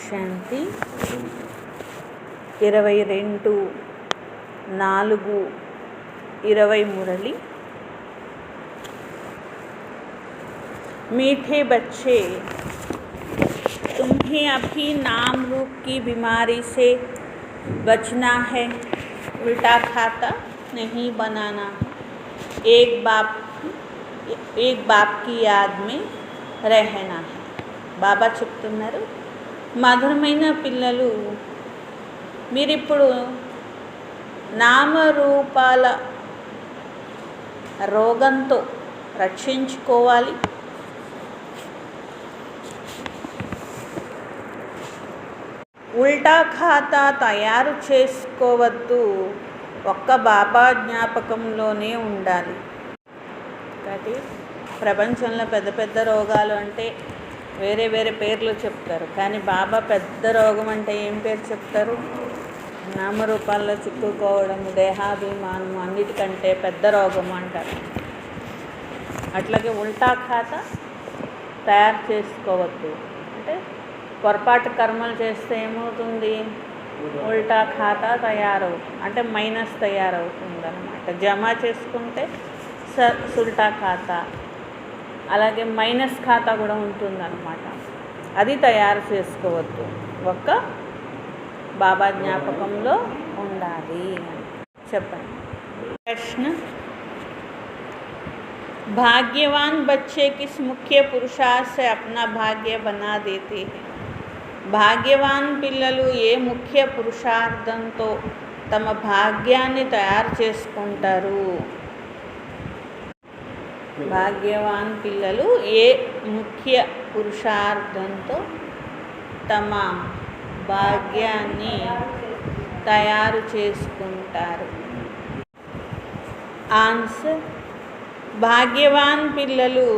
శాంతి 22/4/20 मुरली। मीठे बच्चे, तुम्हें अभी नाम रूप की बीमारी से बचना है, उल्टा खाता नहीं बनाना है, एक बाप की याद में रहना है। బాబా చెప్తున్నారు, మధురమైన పిల్లలు, మీరిప్పుడు నామరూపాల రోగంతో రక్షించుకోవాలి. ఉల్టా ఖాతా తయారు చేసుకోవద్దు, ఒక్క బాబా జ్ఞాపకంలోనే ఉండాలి. కాబట్టి ప్రపంచంలో పెద్ద పెద్ద రోగాలు అంటే వేరే వేరే పేర్లు చెప్తారు, కానీ బాబా పెద్ద రోగం అంటే ఏం పేరు చెప్తారు? నామరూపాల్లో చిక్కుకోవడం, దేహాభిమానం అన్నిటికంటే పెద్ద రోగం అంటారు. అట్లాగే ఉల్టా ఖాతా తయారు చేసుకోవద్దు అంటే పొరపాటు కర్మలు చేస్తే ఏమవుతుంది? ఉల్టా ఖాతా తయారవుతుంది అంటే మైనస్ తయారవుతుంది అన్నమాట. జమ చేసుకుంటే ఉల్టా ఖాతా, అలాగే మైనస్ ఖాతా కూడా ఉంటుందన్నమాట. అది తయారు చేసుకోవద్దు, ఒక్క బాబా జ్ఞాపకంలో ఉండాలి అని చెప్పండి. ప్రశ్న, भाग्यवान बच्चे किस मुख्य पुरुषार्थ से अपना भाग्य बना देते हैं? భాగ్యవాన్ పిల్లలు ఏ ముఖ్య పురుషార్థంతో తమ భాగ్యాన్ని తయారు చేసుకుంటారు? భాగ్యవాన్ పిల్లలు ఏ ముఖ్య పురుషార్థంతో తమ భాగ్యాన్ని తయారు చేసుకుంటారు? ఆన్సర్, భాగ్యవాన్ పిల్లలు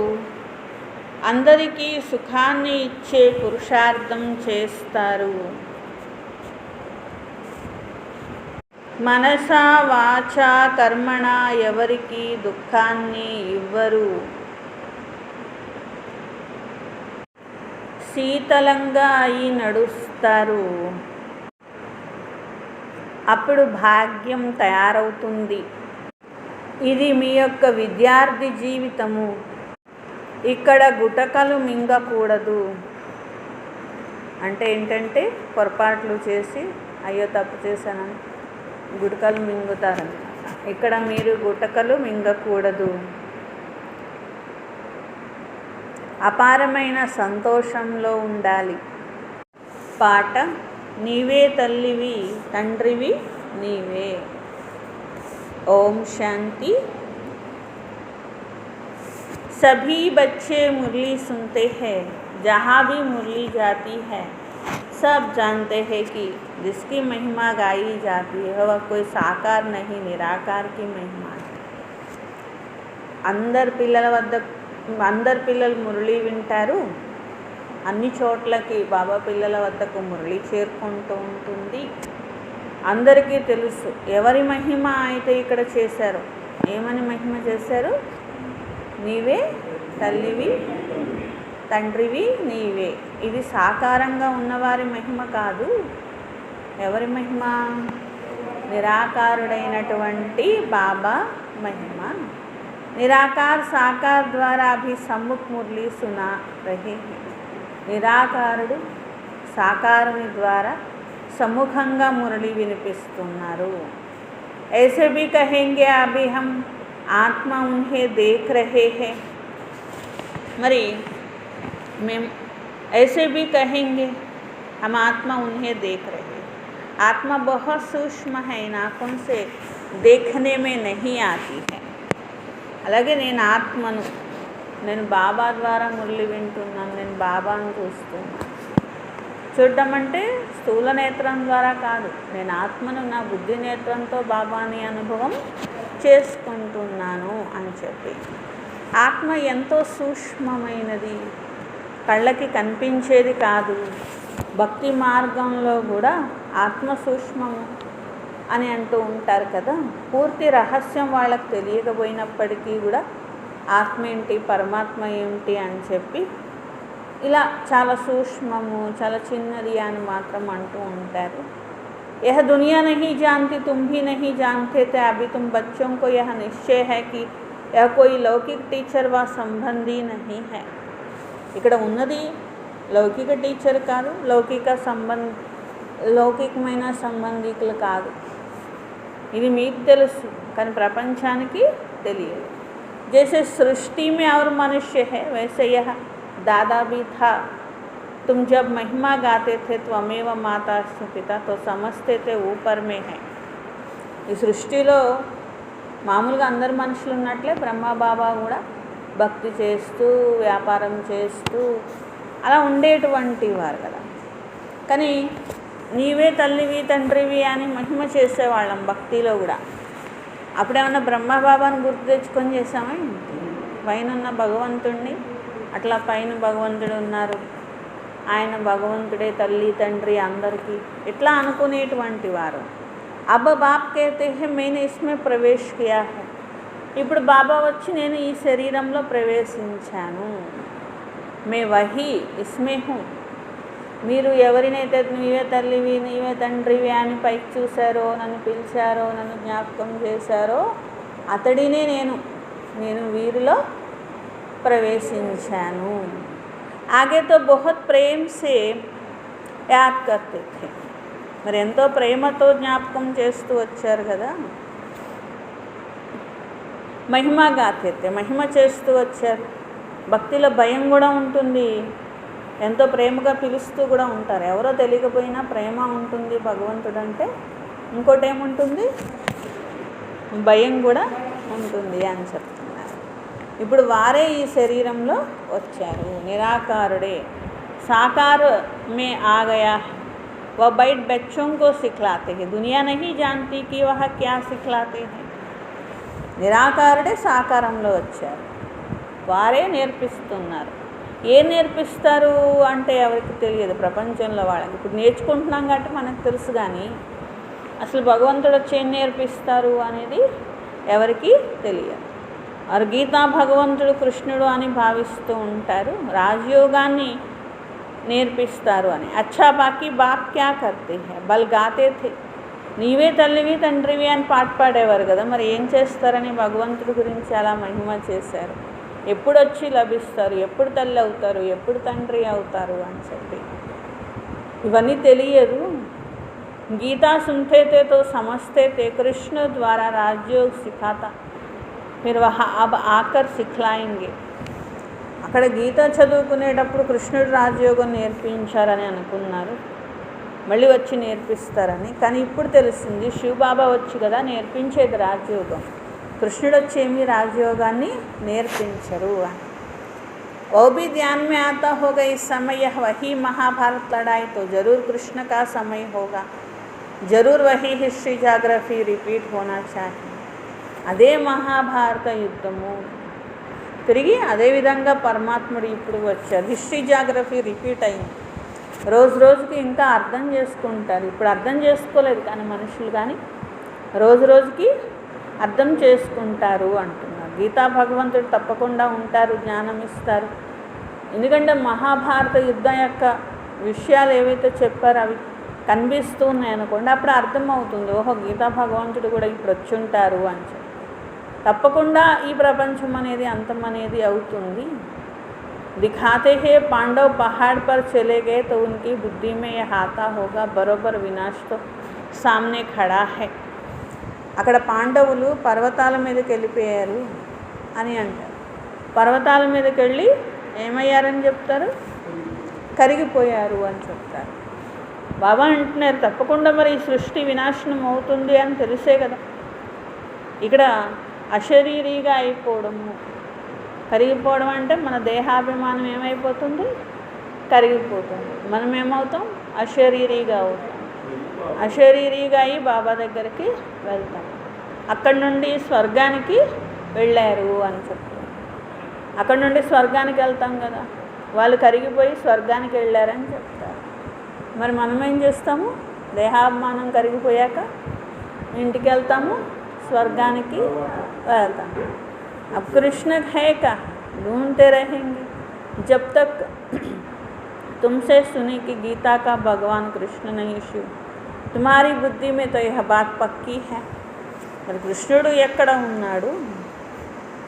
అందరికీ సుఖాన్ని ఇచ్చే పురుషార్థం చేస్తారు. మనసా వాచా కర్మణ ఎవరికి దుఃఖాన్ని ఇవ్వరు. శీతలంగా అయి నడుస్తారు, అప్పుడు భాగ్యం తయారవుతుంది. ఇది మీ యొక్క విద్యార్థి జీవితము. ఇక్కడ గుటకలు మింగకూడదు. అంటే ఏంటంటే పొరపాట్లు చేసి అయ్యో తప్పు చేశానని గుటకలు మింగుతారన్నమాట. ఇక్కడ మీరు గుటకలు మింగకూడదు. అపారమైన సంతోషంలో ఉండాలి. పాట, నీవే తల్లివి తండ్రివి నీవే. ఓం శాంతి. सभी बच्चे मुरली सुनते हैं, जहाँ भी मुरली जाती है सब जानते हैं कि जिसकी महिमा गाई जाती है वह कोई साकार नहीं, निराकार की महिमा है. అందరు పిల్లలు మురళి వింటారు. అన్ని చోట్లకి బాబా పిల్లల వద్దకు మురళి చేరుకుంటూ ఉంటుంది. అందరికీ తెలుసు ఎవరి మహిమ అయితే ఇక్కడ చేశారో. ఏమని మహిమ చేశారు? నీవే తల్లివి తండ్రివి నీవే. ఇది సాకారంగా ఉన్నవారి మహిమ కాదు. ఎవరి మహిమ? నిరాకారుడైనటువంటి బాబా మహిమ. నిరాకార సాకార ద్వారా అభి సమ్ముఖ్ మురళి సునా రహే. నిరాకారుడు సాకారుని ద్వారా సముఖంగా మురళి వినిపిస్తున్నారు. ऐसे भी कहेंगे अभी हम ఆత్మ ఉన్హే దేఖ్ రహే హే. మరి మేము ऐसे भी कहेंगे हम आत्मा उन्हें देख रहे हैं. आत्मा बहुत सूक्ष्म है, इन आँखों से देखने में नहीं आती है. అలాగే నేను ఆత్మను, నేను బాబా ద్వారా మురళి వింటున్నాను, నేను బాబాను చూస్తున్నాను. చూడడం అంటే స్థూల నేత్రం ద్వారా కాదు, నేను ఆత్మను నా బుద్ధి నేత్రంతో బాబాని అనుభవం చేసుకుంటున్నాను అని చెప్పి. ఆత్మ ఎంతో సూక్ష్మమైనది, కళ్ళకి కనిపించేది కాదు. భక్తి మార్గంలో కూడా ఆత్మ సూక్ష్మము అని అంటూ ఉంటారు కదా. పూర్తి రహస్యం వాళ్ళకి తెలియకపోయినప్పటికీ కూడా ఆత్మ ఏంటి, పరమాత్మ ఏమిటి అని చెప్పి ఇలా చాలా సూక్ష్మము, చాలా చిన్నది అని మాత్రం అంటూ ఉంటారు. यह दुनिया नहीं जानती, तुम भी नहीं जानते थे, अभी तुम बच्चों को यह निश्चय है कि यह कोई लौकिक टीचर व संबंधी नहीं है. ఇక్కడ ఉన్నది లౌకిక టీచర్ కాదు, లౌకికమైన సంబంధికులు కాదు. ఇది మీకు తెలుసు కానీ ప్రపంచానికి తెలియదు. जैसे सृष्टि में और मनुष्य है वैसे यह दादा भी था. तुम जब महिमा गाते थे त्वमेव माता पिता तो समझते थे ऊपर में है. ఈ సృష్టిలో మామూలుగా అందరు మనుషులు ఉన్నట్లే బ్రహ్మబాబా కూడా భక్తి చేస్తూ వ్యాపారం చేస్తూ అలా ఉండేటువంటి వారు కదా. కానీ నీవే తల్లివి తండ్రివి అని మహిమ చేసేవాళ్ళం భక్తిలో కూడా. అప్పుడేమన్నా బ్రహ్మబాబాను గుర్తు తెచ్చుకొని చేసామా? పైన ఉన్న భగవంతుడిని, అట్లా పైన భగవంతుడు ఉన్నారు, ఆయన భగవంతుడే తల్లి తండ్రి అందరికీ ఇట్లా అనుకునేటువంటి వారు. అబ్బ బాబ్ कहते हैं मैंने इसमें प्रवेश किया है. ఇప్పుడు బాబా వచ్చి నేను ఈ శరీరంలో ప్రవేశించాను. మే వహీ ఇస్మే హూ. మీరు ఎవరినైతే నీవే తల్లివి నీవే తండ్రివి అని పైకి చూశారో, నన్ను పిలిచారో, నన్ను జ్ఞాపకం చేశారో అతడినే నేను వీరిలో ప్రవేశించాను. ఆగే తో బహుత్ ప్రేమ్ సే యాద్ కర్తే థే. మరి ఎంతో ప్రేమతో జ్ఞాపకం చేస్తూ వచ్చారు కదా. మహిమ గాతే థే, మహిమ చేస్తూ వచ్చారు. భక్తిలో భయం కూడా ఉంటుంది, ఎంతో ప్రేమగా పిలుస్తూ కూడా ఉంటారు. ఎవరో తెలియకపోయినా ప్రేమ ఉంటుంది భగవంతుడు అంటే. ఇంకోటి ఏముంటుంది? భయం కూడా ఉంటుంది అని చెప్తున్నారు. ఇప్పుడు వారే ఈ శరీరంలో వచ్చారు. నిరాకారుడే साकार में आ गया है. वह बैठ बच्चों को सिखलाते हैं. दुनिया नहीं जानती कि वह क्या सिखलाते हैं. నిరాకారుడే సాకారంలో వచ్చారు, వారే నేర్పిస్తున్నారు. ఏం నేర్పిస్తారు అంటే ఎవరికి తెలియదు ప్రపంచంలో వాళ్ళకి. ఇప్పుడు నేర్చుకుంటున్నాం కాబట్టి మనకు తెలుసు, కానీ అసలు భగవంతుడు వచ్చి ఏం నేర్పిస్తారు అనేది ఎవరికి తెలియదు. और గీతా భగవంతుడు కృష్ణుడు అని భావిస్తూ ఉంటారు. రాజయోగాన్ని నేర్పిస్తారు అని. అచ్చా బాకీ బాప్ క్యా కర్తే హై, బల్ గాతే థే. నీవే తల్లివి తండ్రివి అని పాట పాడేవారు కదా. మరి ఏం చేస్తారని భగవంతుడి గురించి అలా మహిమ చేశారు. ఎప్పుడు వచ్చి లభిస్తారు, ఎప్పుడు తల్లి అవుతారు, ఎప్పుడు తండ్రి అవుతారు అని చెప్పి ఇవన్నీ తెలియదు. గీతా సుनते थे तो समझते थे, कृष्ण द्वारा राजयोग सिखाता, फिर वहाँ अब आकर सिखलाएंगे. అక్కడ గీత చదువుకునేటప్పుడు కృష్ణుడు రాజయోగం నేర్పించారని అనుకున్నారు, మళ్ళీ వచ్చి నేర్పిస్తారని. కానీ ఇప్పుడు తెలిసింది శివబాబా వచ్చి కదా నేర్పించేది రాజయోగం, కృష్ణుడు వచ్చి ఏమీ రాజయోగాన్ని నేర్పించరు అని. वो भी ध्यान में आता होगा इस समय यह वही महाभारत लड़ाई तो जरूर कृष्ण का समय होगा, जरूर वही हिस्ट्री जाग्रफी रिपीट होना चाहिए. అదే మహాభారత యుద్ధము, తిరిగి అదేవిధంగా పరమాత్ముడు ఇప్పుడు వచ్చారు. హిస్టరీ జాగ్రఫీ రిపీట్ అయింది. రోజు రోజుకి ఇంకా అర్థం చేసుకుంటారు. ఇప్పుడు అర్థం చేసుకోలేదు కానీ మనుషులు, కానీ రోజు రోజుకి అర్థం చేసుకుంటారు అంటున్నారు. గీతా భగవంతుడు తప్పకుండా ఉంటారు, జ్ఞానం ఇస్తారు. ఎందుకంటే మహాభారత యుద్ధం యొక్క విషయాలు ఏవైతే చెప్పారో అవి కనిపిస్తూ ఉన్నాయనుకోండి, అప్పుడు అర్థమవుతుంది, ఓహో గీతా భగవంతుడు కూడా ఇప్పుడు వచ్చి ఉంటారు అని చెప్పి. తప్పకుండా ఈ ప్రపంచం అనేది అంతం అనేది అవుతుంది. दिखाते हैं पांडव पहाड़ पर चले गए तो उनकी बुद्धि में यह आता होगा बरोबर विनाश तो सामने खड़ा है. అక్కడ పాండవులు పర్వతాల మీదకి వెళ్ళిపోయారు అని అంటారు. పర్వతాల మీదకి వెళ్ళి ఏమయ్యారని చెప్తారు? కరిగిపోయారు అని చెప్తారు. బాబా అంటున్నారు తప్పకుండా మరి ఈ సృష్టి వినాశనం అవుతుంది అని తెలిసే కదా ఇక్కడ అశరీరిగా అయిపోవడము. కరిగిపోవడం అంటే మన దేహాభిమానం ఏమైపోతుంది? కరిగిపోతుంది. మనం ఏమవుతాం? అశరీరిగా అవుతాం. అశరీరిగా అయి బాబా దగ్గరికి వెళ్తాం. అక్కడి నుండి స్వర్గానికి వెళ్ళారు అని చెప్తారు. అక్కడి నుండి స్వర్గానికి వెళ్తాం కదా, వాళ్ళు కరిగిపోయి స్వర్గానికి వెళ్ళారని చెప్తారు. మరి మనం ఏం చేస్తాము? దేహాభిమానం కరిగిపోయాక ఇంటికి వెళ్తాము, స్వర్గానికి వెళ్తాము. अब कृष्ण है का ढूंढते रहेंगे जब तक तुमसे सुनी कि गीता का भगवान कृष्ण नहीं शिव। तुम्हारी बुद्धि में तो यह बात पक्की है। మరి కృష్ణుడు ఎక్కడ ఉన్నాడు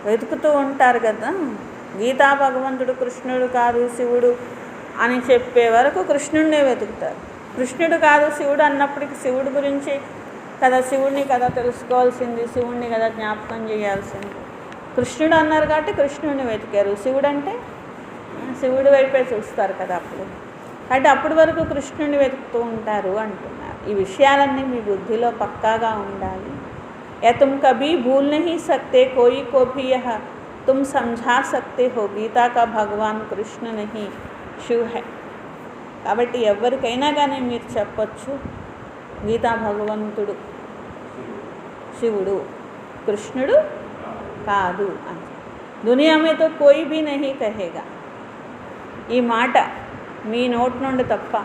వెతుకుతూ ఉంటారు కదా. గీతా భగవంతుడు కృష్ణుడు కాదు శివుడు అని చెప్పే వరకు కృష్ణుడినే వెతుకుతారు. కృష్ణుడు కాదు శివుడు అన్నప్పటికీ శివుడి గురించి కదా, శివుడిని కదా తెలుసుకోవాల్సింది, శివుడిని కదా జ్ఞాపకం చేయాల్సింది. కృష్ణుడు అన్నారు కాబట్టి కృష్ణుడిని వెతికారు. శివుడు అంటే శివుడి వైపే చూస్తారు కదా అప్పుడు. కాబట్టి అప్పటి వరకు కృష్ణుడిని వెతుకుతూ ఉంటారు అంటున్నారు. ఈ విషయాలన్నీ మీ బుద్ధిలో పక్కాగా ఉండాలి. या तुम कभी भूल नहीं सकते कोई को भी यह तुम समझा सकते हो गीता का भगवान कृष्ण नहीं शिव है. కాబట్టి ఎవరికైనా కానీ మీరు చెప్పచ్చు గీతా భగవంతుడు శివుడు కృష్ణుడు కాదు అని. దునియా మే తో కోయి భీ నహీ కహేగా. ఈ మాట మీ నోటి నుండి తప్ప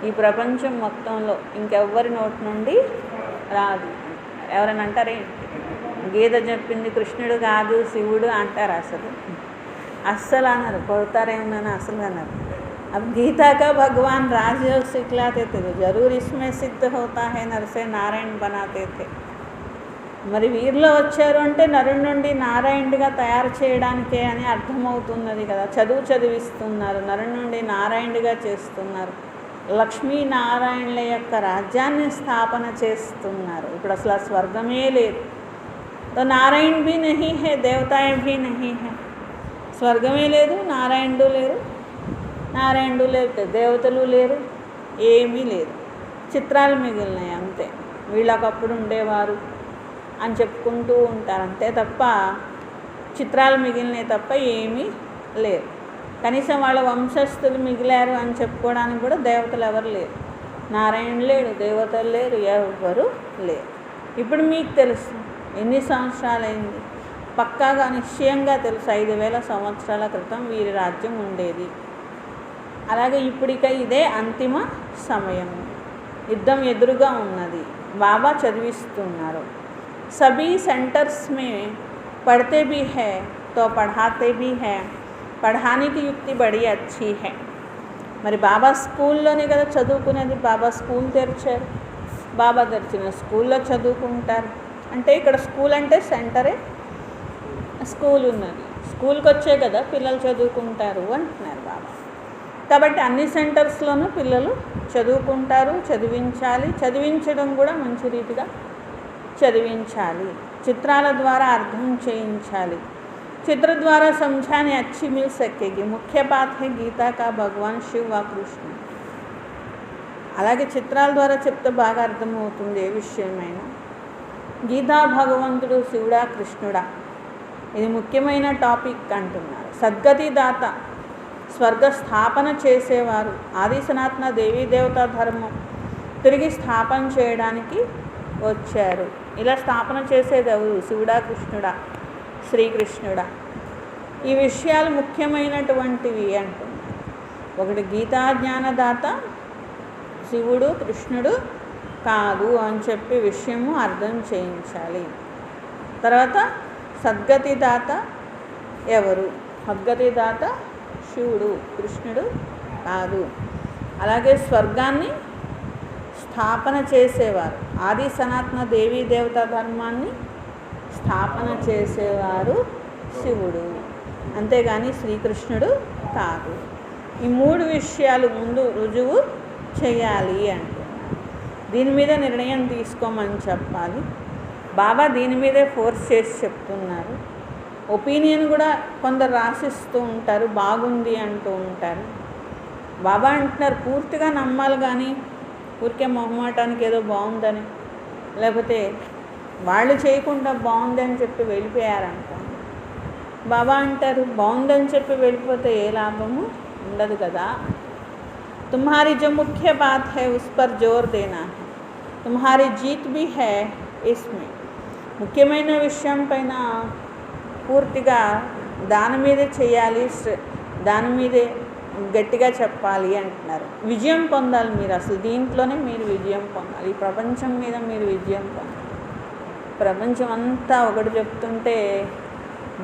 ఈ ప్రపంచం మొత్తంలో ఇంకెవ్వరి నోటి నుండి రాదు. ఎవరైనా అంటారే గీత చెప్పింది కృష్ణుడు కాదు శివుడు అంటారు. అస్సలు అన్నారు, కొడతారేమోనని అసలు అన్నారు. अब गीता का भगवान राजयोग सिखलाते थे तो जरूर इसमें सिद्ध होता है नर से नारायण बनाते थे. మరి వీరిలో వచ్చారు అంటే నరుడి నుండి నారాయణుడిగా తయారు చేయడానికే అని అర్థమవుతున్నది కదా. చదివిస్తున్నారు, నరుడి నుండి నారాయణుడిగా చేస్తున్నారు. లక్ష్మీనారాయణుల యొక్క రాజ్యాన్ని స్థాపన చేస్తున్నారు. ఇప్పుడు అసలు ఆ స్వర్గమే లేదు. తో నారాయణ భీ నహీ హే, దేవతాయే భీ నహీ హే. స్వర్గమే లేదు, నారాయణుడు లేరు, నారాయణుడు లేరు, దేవతలు లేరు, ఏమీ లేదు. చిత్రాలు మిగిలినాయి అంతే. వీళ్ళకప్పుడు ఉండేవారు అని చెప్పుకుంటూ ఉంటారు అంతే తప్ప చిత్రాలు మిగిలినాయి తప్ప ఏమీ లేరు. కనీసం వాళ్ళ వంశస్థులు మిగిలారు అని చెప్పుకోవడానికి కూడా దేవతలు ఎవరు లేరు, నారాయణుడు లేడు, దేవతలు లేరు, ఎవరు లేరు. ఇప్పుడు మీకు తెలుసు ఎన్ని సంవత్సరాలైంది, పక్కాగా నిశ్చయంగా తెలుసు 5000 సంవత్సరాల క్రితం వీరి రాజ్యం ఉండేది. అలాగే ఇప్పుడిక ఇదే అంతిమ సమయం, యుద్ధం ఎదురుగా ఉన్నది. బాబా చదివిస్తున్నారు. సభీ సెంటర్స్ మే పढ़ते भी है तो पढ़ाते भी है, పढ़ाने की युक्ति बड़ी अच्छी है. మరి బాబా స్కూల్లోనే కదా చదువుకునేది. బాబా స్కూల్ తెరిచారు, బాబా తెరిచిన స్కూల్లో చదువుకుంటారు. అంటే ఇక్కడ స్కూల్ అంటే సెంటరే, స్కూల్ ఉన్నది, స్కూల్కి వచ్చే కదా పిల్లలు చదువుకుంటారు అంటున్నారు బాబా. కాబట్టి అన్ని సెంటర్స్లోనూ పిల్లలు చదువుకుంటారు, చదివించాలి, చదివించడం కూడా మంచి రీతిగా చదివించాలి. చిత్రాల ద్వారా అర్థం చేయించాలి. चित्र द्वारा समझाने अच्छी मिल सकेगी. मुख्य बात है गीता का भगवान शिव व कृष्ण. అలాగే చిత్రాల ద్వారా చెప్తే బాగా అర్థమవుతుంది ఏ విషయమైనా. గీతా భగవంతుడు శివుడా కృష్ణుడా, ఇది ముఖ్యమైన టాపిక్ అంటున్నారు. సద్గతి దాత, స్వర్గ స్థాపన చేసేవారు, ఆది సనాతన దేవీ దేవతా ధర్మం తిరిగి స్థాపన చేయడానికి వచ్చారు. ఇలా స్థాపన చేసేది ఎవరు? శివుడా కృష్ణుడా, శ్రీకృష్ణుడా. ఈ విషయాలు ముఖ్యమైనటువంటివి అంటున్నారు. ఒకటి గీతా జ్ఞానదాత శివుడు కృష్ణుడు కాదు అని చెప్పి విషయము అర్థం చేయించాలి. తర్వాత సద్గతి దాత ఎవరు? సద్గతి దాత శివుడు కృష్ణుడు కాదు. అలాగే స్వర్గాన్ని స్థాపన చేసేవారు, ఆది సనాతన దేవీ దేవతా ధర్మాన్ని స్థాపన చేసేవారు శివుడు, అంతేగాని శ్రీకృష్ణుడు కాదు. ఈ 3 విషయాలు ముందు రుజువు చేయాలి అంటున్నారు. దీని మీద నిర్ణయం తీసుకోమని చెప్పాలి. బాబా దీని మీదే ఫోర్స్ చేసి చెప్తున్నారు. ఒపీనియన్ కూడా కొందరు రాసిస్తూ ఉంటారు, బాగుంది అంటూ ఉంటారు. బాబా అంటున్నారు పూర్తిగా నమ్మాలి, కానీ ఊరికే మొహమాటానికి ఏదో బాగుందని, లేకపోతే వాళ్ళు చేయకుండా బాగుంది అని చెప్పి వెళ్ళిపోయారంట. బాబా అంటారు బాగుందని చెప్పి వెళ్ళిపోతే ఏ లాభము ఉండదు కదా. తుమ్హారీ జో ముఖ్య బాత్ హై ఉస్ పర్ జోర్ దేనా హై, తుమ్హారీ జీత్ భీ హై ఇస్మే. ముఖ్యమైన విషయం పైన పూర్తిగా దాని మీదే చేయాలి, దాని మీదే గట్టిగా చెప్పాలి అంటున్నారు. విజయం పొందాలి మీరు, అసలు దీంట్లోనే మీరు విజయం పొందాలి. ఈ ప్రపంచం మీద మీరు విజయం పొందాలి. ప్రపంచం అంతా ఒకటి చెప్తుంటే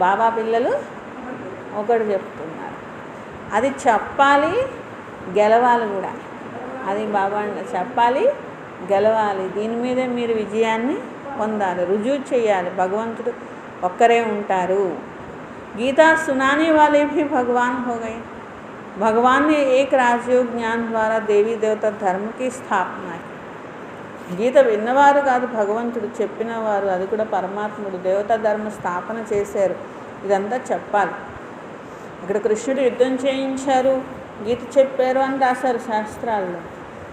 బాబా పిల్లలు ఒకటి చెప్తున్నారు. అది చెప్పాలి, గెలవాలి కూడా. అది బాబా చెప్పాలి, గెలవాలి. దీని మీదే మీరు విజయాన్ని పొందాలి, రుజువు చేయాలి. భగవంతుడు ఒక్కరే ఉంటారు. गीता सुनाने वाले भी भगवान हो गए। भगवान ने एक राजयोग ज्ञान द्वारा देवी देवता धर्म की स्थापना की। గీత విన్నవారు కాదు, భగవంతుడు చెప్పినవారు, అది కూడా పరమాత్ముడు దేవతా ధర్మ స్థాపన చేశారు. ఇదంతా చెప్పాలి. ఇక్కడ కృష్ణుడు యుద్ధం చేయించారు, గీత చెప్పారు అని రాశారు శాస్త్రాల్లో.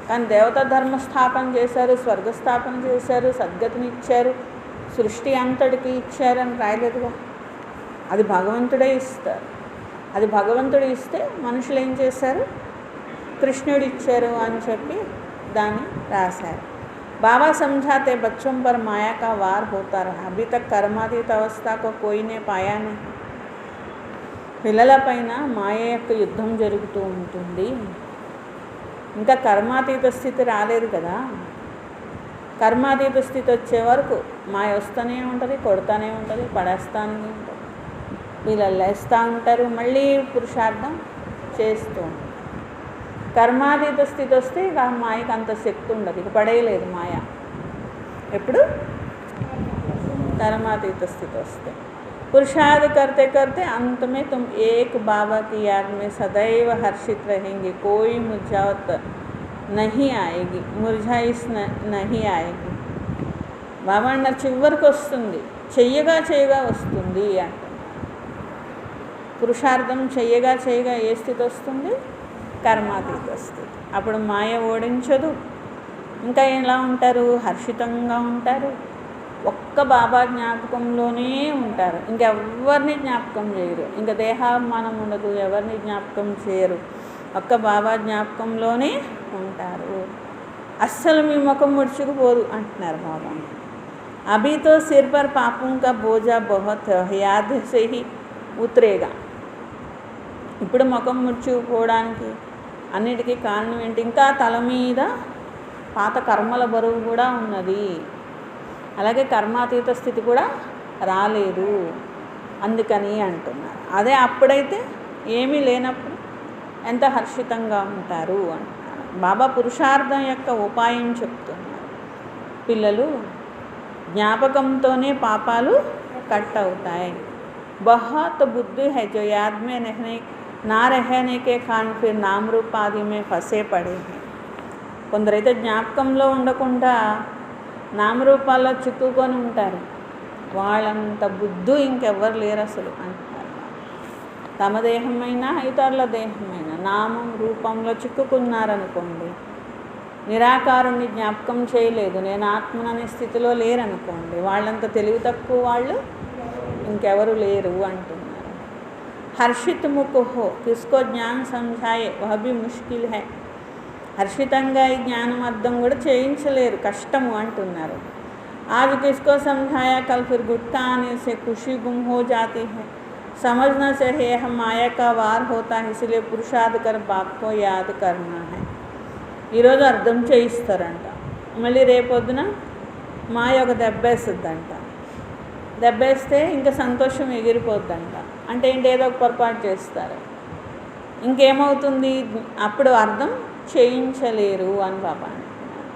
కానీ దేవతా ధర్మ స్థాపన చేశారు, స్వర్గస్థాపన చేశారు, సద్గతినిచ్చారు, సృష్టి అంతటికి ఇచ్చారు అని రాయలేదుగా. అది భగవంతుడే ఇస్తారు. అది భగవంతుడు ఇస్తే మనుషులు ఏం చేశారు, కృష్ణుడు ఇచ్చారు అని చెప్పి దాన్ని రాశారు. बाबा समझाते बच्चों पर माया का वार होता रहा, अभी तक कर्मातीत अवस्था को कोई ने पाया नहीं. పిల్లల పైన మాయ యొక్క యుద్ధం జరుగుతూ ఉంటుంది. ఇంకా కర్మాతీత స్థితి రాలేదు కదా. కర్మాతీత స్థితి వచ్చే వరకు మాయ వస్తూనే ఉంటుంది, కొడతానే ఉంటుంది, పడేస్తానే ఉంటుంది, వీళ్ళు లేస్తూ ఉంటారు, మళ్ళీ పురుషార్థం చేస్తూ ఉంటారు. కర్మాతీత స్థితి వస్తే ఇక మాయకు అంత శక్తి ఉండదు, ఇక పడేయలేదు మాయ. ఎప్పుడు कर्मातीत स्थित वस्ते पुरुषार्थ करते करते अंत में तुम एक बाबा की याद में सदैव हर्षित रहेंगे, कोई मुरझावट नहीं आएगी, मुरझाइश नहीं आएगी. बाबा अन्न చివరికి వస్తుంది, చెయ్యగా వస్తుంది అంట. పురుషార్థం చెయ్యగా ఏ స్థితి వస్తుంది, కర్మాతీత స్థితి. అప్పుడు మాయ ఓడించదు. ఇంకా ఎలా ఉంటారు, హర్షితంగా ఉంటారు, ఒక్క బాబా జ్ఞాపకంలోనే ఉంటారు, ఇంకెవరిని జ్ఞాపకం చేయరు, ఇంకా దేహాభిమానం ఉండదు, ఎవరిని జ్ఞాపకం చేయరు, ఒక్క బాబా జ్ఞాపకంలోనే ఉంటారు. అస్సలు మీ ముఖం ముడుచుకుపోదు అంటున్నారు బాబా. అభి తో సిర్ పర్ పాపం కా బోజా బహుత్ యాద్ సే హీ ఉతరేగా. ఇప్పుడు ముఖం ముడుచుకుపోవడానికి అన్నిటికీ కారణం ఏంటి, ఇంకా తల మీద పాత కర్మల బరువు కూడా ఉన్నది, అలాగే కర్మాతీత స్థితి కూడా రాలేదు, అందుకని అంటున్నారు. అదే అప్పుడైతే ఏమీ లేనప్పుడు ఎంత హర్షితంగా ఉంటారు అంటున్నారు. బాబా పురుషార్థం యొక్క ఉపాయం చెప్తున్నారు. పిల్లలు జ్ఞాపకంతోనే పాపాలు కట్ అవుతాయి. बहुत बुद्धि है जो याद में ना रहने के कारण फिर नाम रूप आदि में फंसे पड़े हैं. కొందరైతే జ్ఞాపకంలో ఉండకుండా నామరూపాల్లో చిక్కుకొని ఉంటారు, వాళ్ళంత బుద్ధి ఇంకెవ్వరు లేరు అసలు అంటారు. తమ దేహమైనా ఇతరుల దేహమైనా నామం రూపంలో చిక్కుకున్నారనుకోండి, నిరాకారుణ్ణి జ్ఞాపకం చేయలేదు, నేను ఆత్మననే స్థితిలో లేరనుకోండి, వాళ్ళంత తెలివి తక్కువ వాళ్ళు ఇంకెవరు లేరు అంటున్నారు. హర్షిత్ ముఖ హో కిస్కో జ్ఞాన్ సమझाए वह भी मुश्किल है. హర్షితంగా ఈ జ్ఞానం అర్థం కూడా చేయించలేరు, కష్టము అంటున్నారు. आज किसको समझाया कल फिर गुटका आने से खुशी गुम हो जाती है. समझना चाहिए हम माया का वार होता है, इसलिए पुरुषार्थ कर बाप को याद करना है. ఈరోజు అర్థం చేయిస్తారంట, మళ్ళీ రేపొద్దున మాయ ఒక దెబ్బేస్తుందంట, దెబ్బేస్తే ఇంకా సంతోషం ఎగిరిపోద్దంట. అంటే ఏంటి, ఏదో ఒక పొరపాటు చేస్తారు, ఇంకేమవుతుంది, అప్పుడు అర్థం చేయించలేరు అని బాబా అంటున్నారు.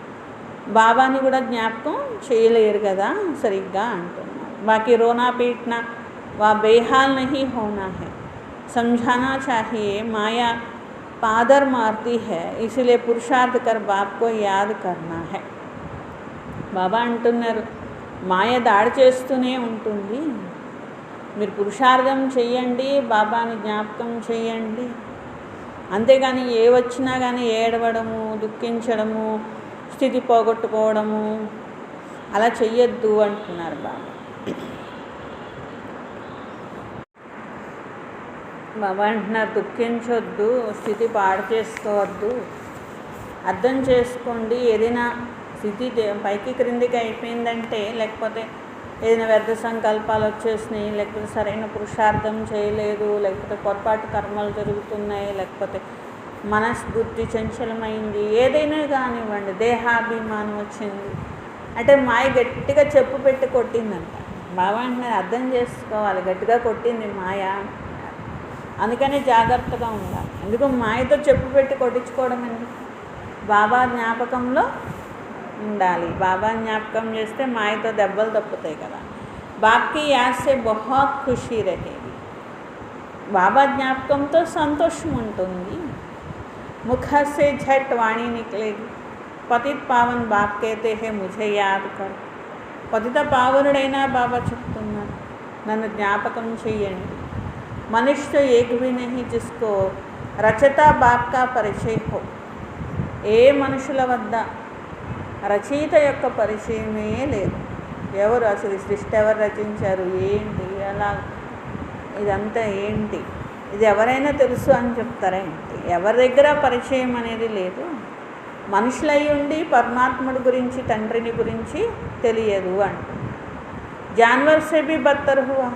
బాబాని కూడా జ్ఞాపకం చేయలేరు కదా సరిగ్గా అంటున్నారు. బాకీ రోనా పీట్నా వా బేహాల్ నహీ హోనా హై, समझाना चाहिए माया पादर मारती है, इसलिए पुरुषार्थ कर बाप को याद करना है. బాబా అంటున్నారు, మాయ దాడి చేస్తూనే ఉంటుంది, మీరు పురుషార్థం చెయ్యండి, బాబాని జ్ఞాపకం చేయండి, అంతేగాని ఏ వచ్చినా కానీ ఏడవడము, దుఃఖించడము, స్థితి పోగొట్టుకోవడము అలా చెయ్యొద్దు అంటున్నారు బాబా. బాబా అంటున్నారు, దుఃఖించొద్దు, స్థితి పాడు చేసుకోవద్దు, అర్థం చేసుకోండి. ఏదైనా స్థితి పైకి క్రిందికి అయిపోయిందంటే, లేకపోతే ఏదైనా వ్యర్థ సంకల్పాలు వచ్చేసినాయి, లేకపోతే సరైన పురుషార్థం చేయలేదు, లేకపోతే పొరపాటు కర్మలు జరుగుతున్నాయి, లేకపోతే మనస్బుద్ధి చంచలమైంది, ఏదైనా కానివ్వండి, దేహాభిమానం వచ్చింది అంటే మాయ గట్టిగా చెప్పు పెట్టి కొట్టిందంట. బాబా అంటున్నారు, అర్థం చేసుకోవాలి, గట్టిగా కొట్టింది మాయ అంటున్నారు. అందుకని జాగ్రత్తగా ఉండాలి. ఎందుకు మాయతో చెప్పు పెట్టి కొట్టించుకోవడం ఎందుకు? బాబా జ్ఞాపకంలో ఉండాలి. బాబా జ్ఞాపకం చేస్తే మాయతో దెబ్బలు తప్పుతాయి కదా. బాప్కి యాద్ సే బహుత్ ఖుషీ రహేగి. బాబా జ్ఞాపకంతో సంతోషం ఉంటుంది. ముఖ సే झट वाणी निकलेगी. పతిత పావన్ బాప్ कहते हैं मुझे याद कर. పతిత పావనుడైనా బాబా చెప్తున్నారు, నన్ను జ్ఞాపకం చెయ్యండి. మనుష్య ఏక్ భీ నహీ జిస్కో రచయిత బాప్ కా పరిచయ హో. ఏ మనుషుల వద్ద రచయిత యొక్క పరిచయమే లేదు. ఎవరు అసలు సృష్టి ఎవరు రచించారు, ఏంటి, ఎలా, ఇదంతా ఏంటి, ఇది ఎవరైనా తెలుసు అని చెప్తారా ఏంటి? ఎవరి దగ్గర పరిచయం అనేది లేదు. మనుషులై ఉండి పరమాత్ముడి గురించి, తండ్రిని గురించి తెలియదు అంట. जानवर से भी बदतर हुआ.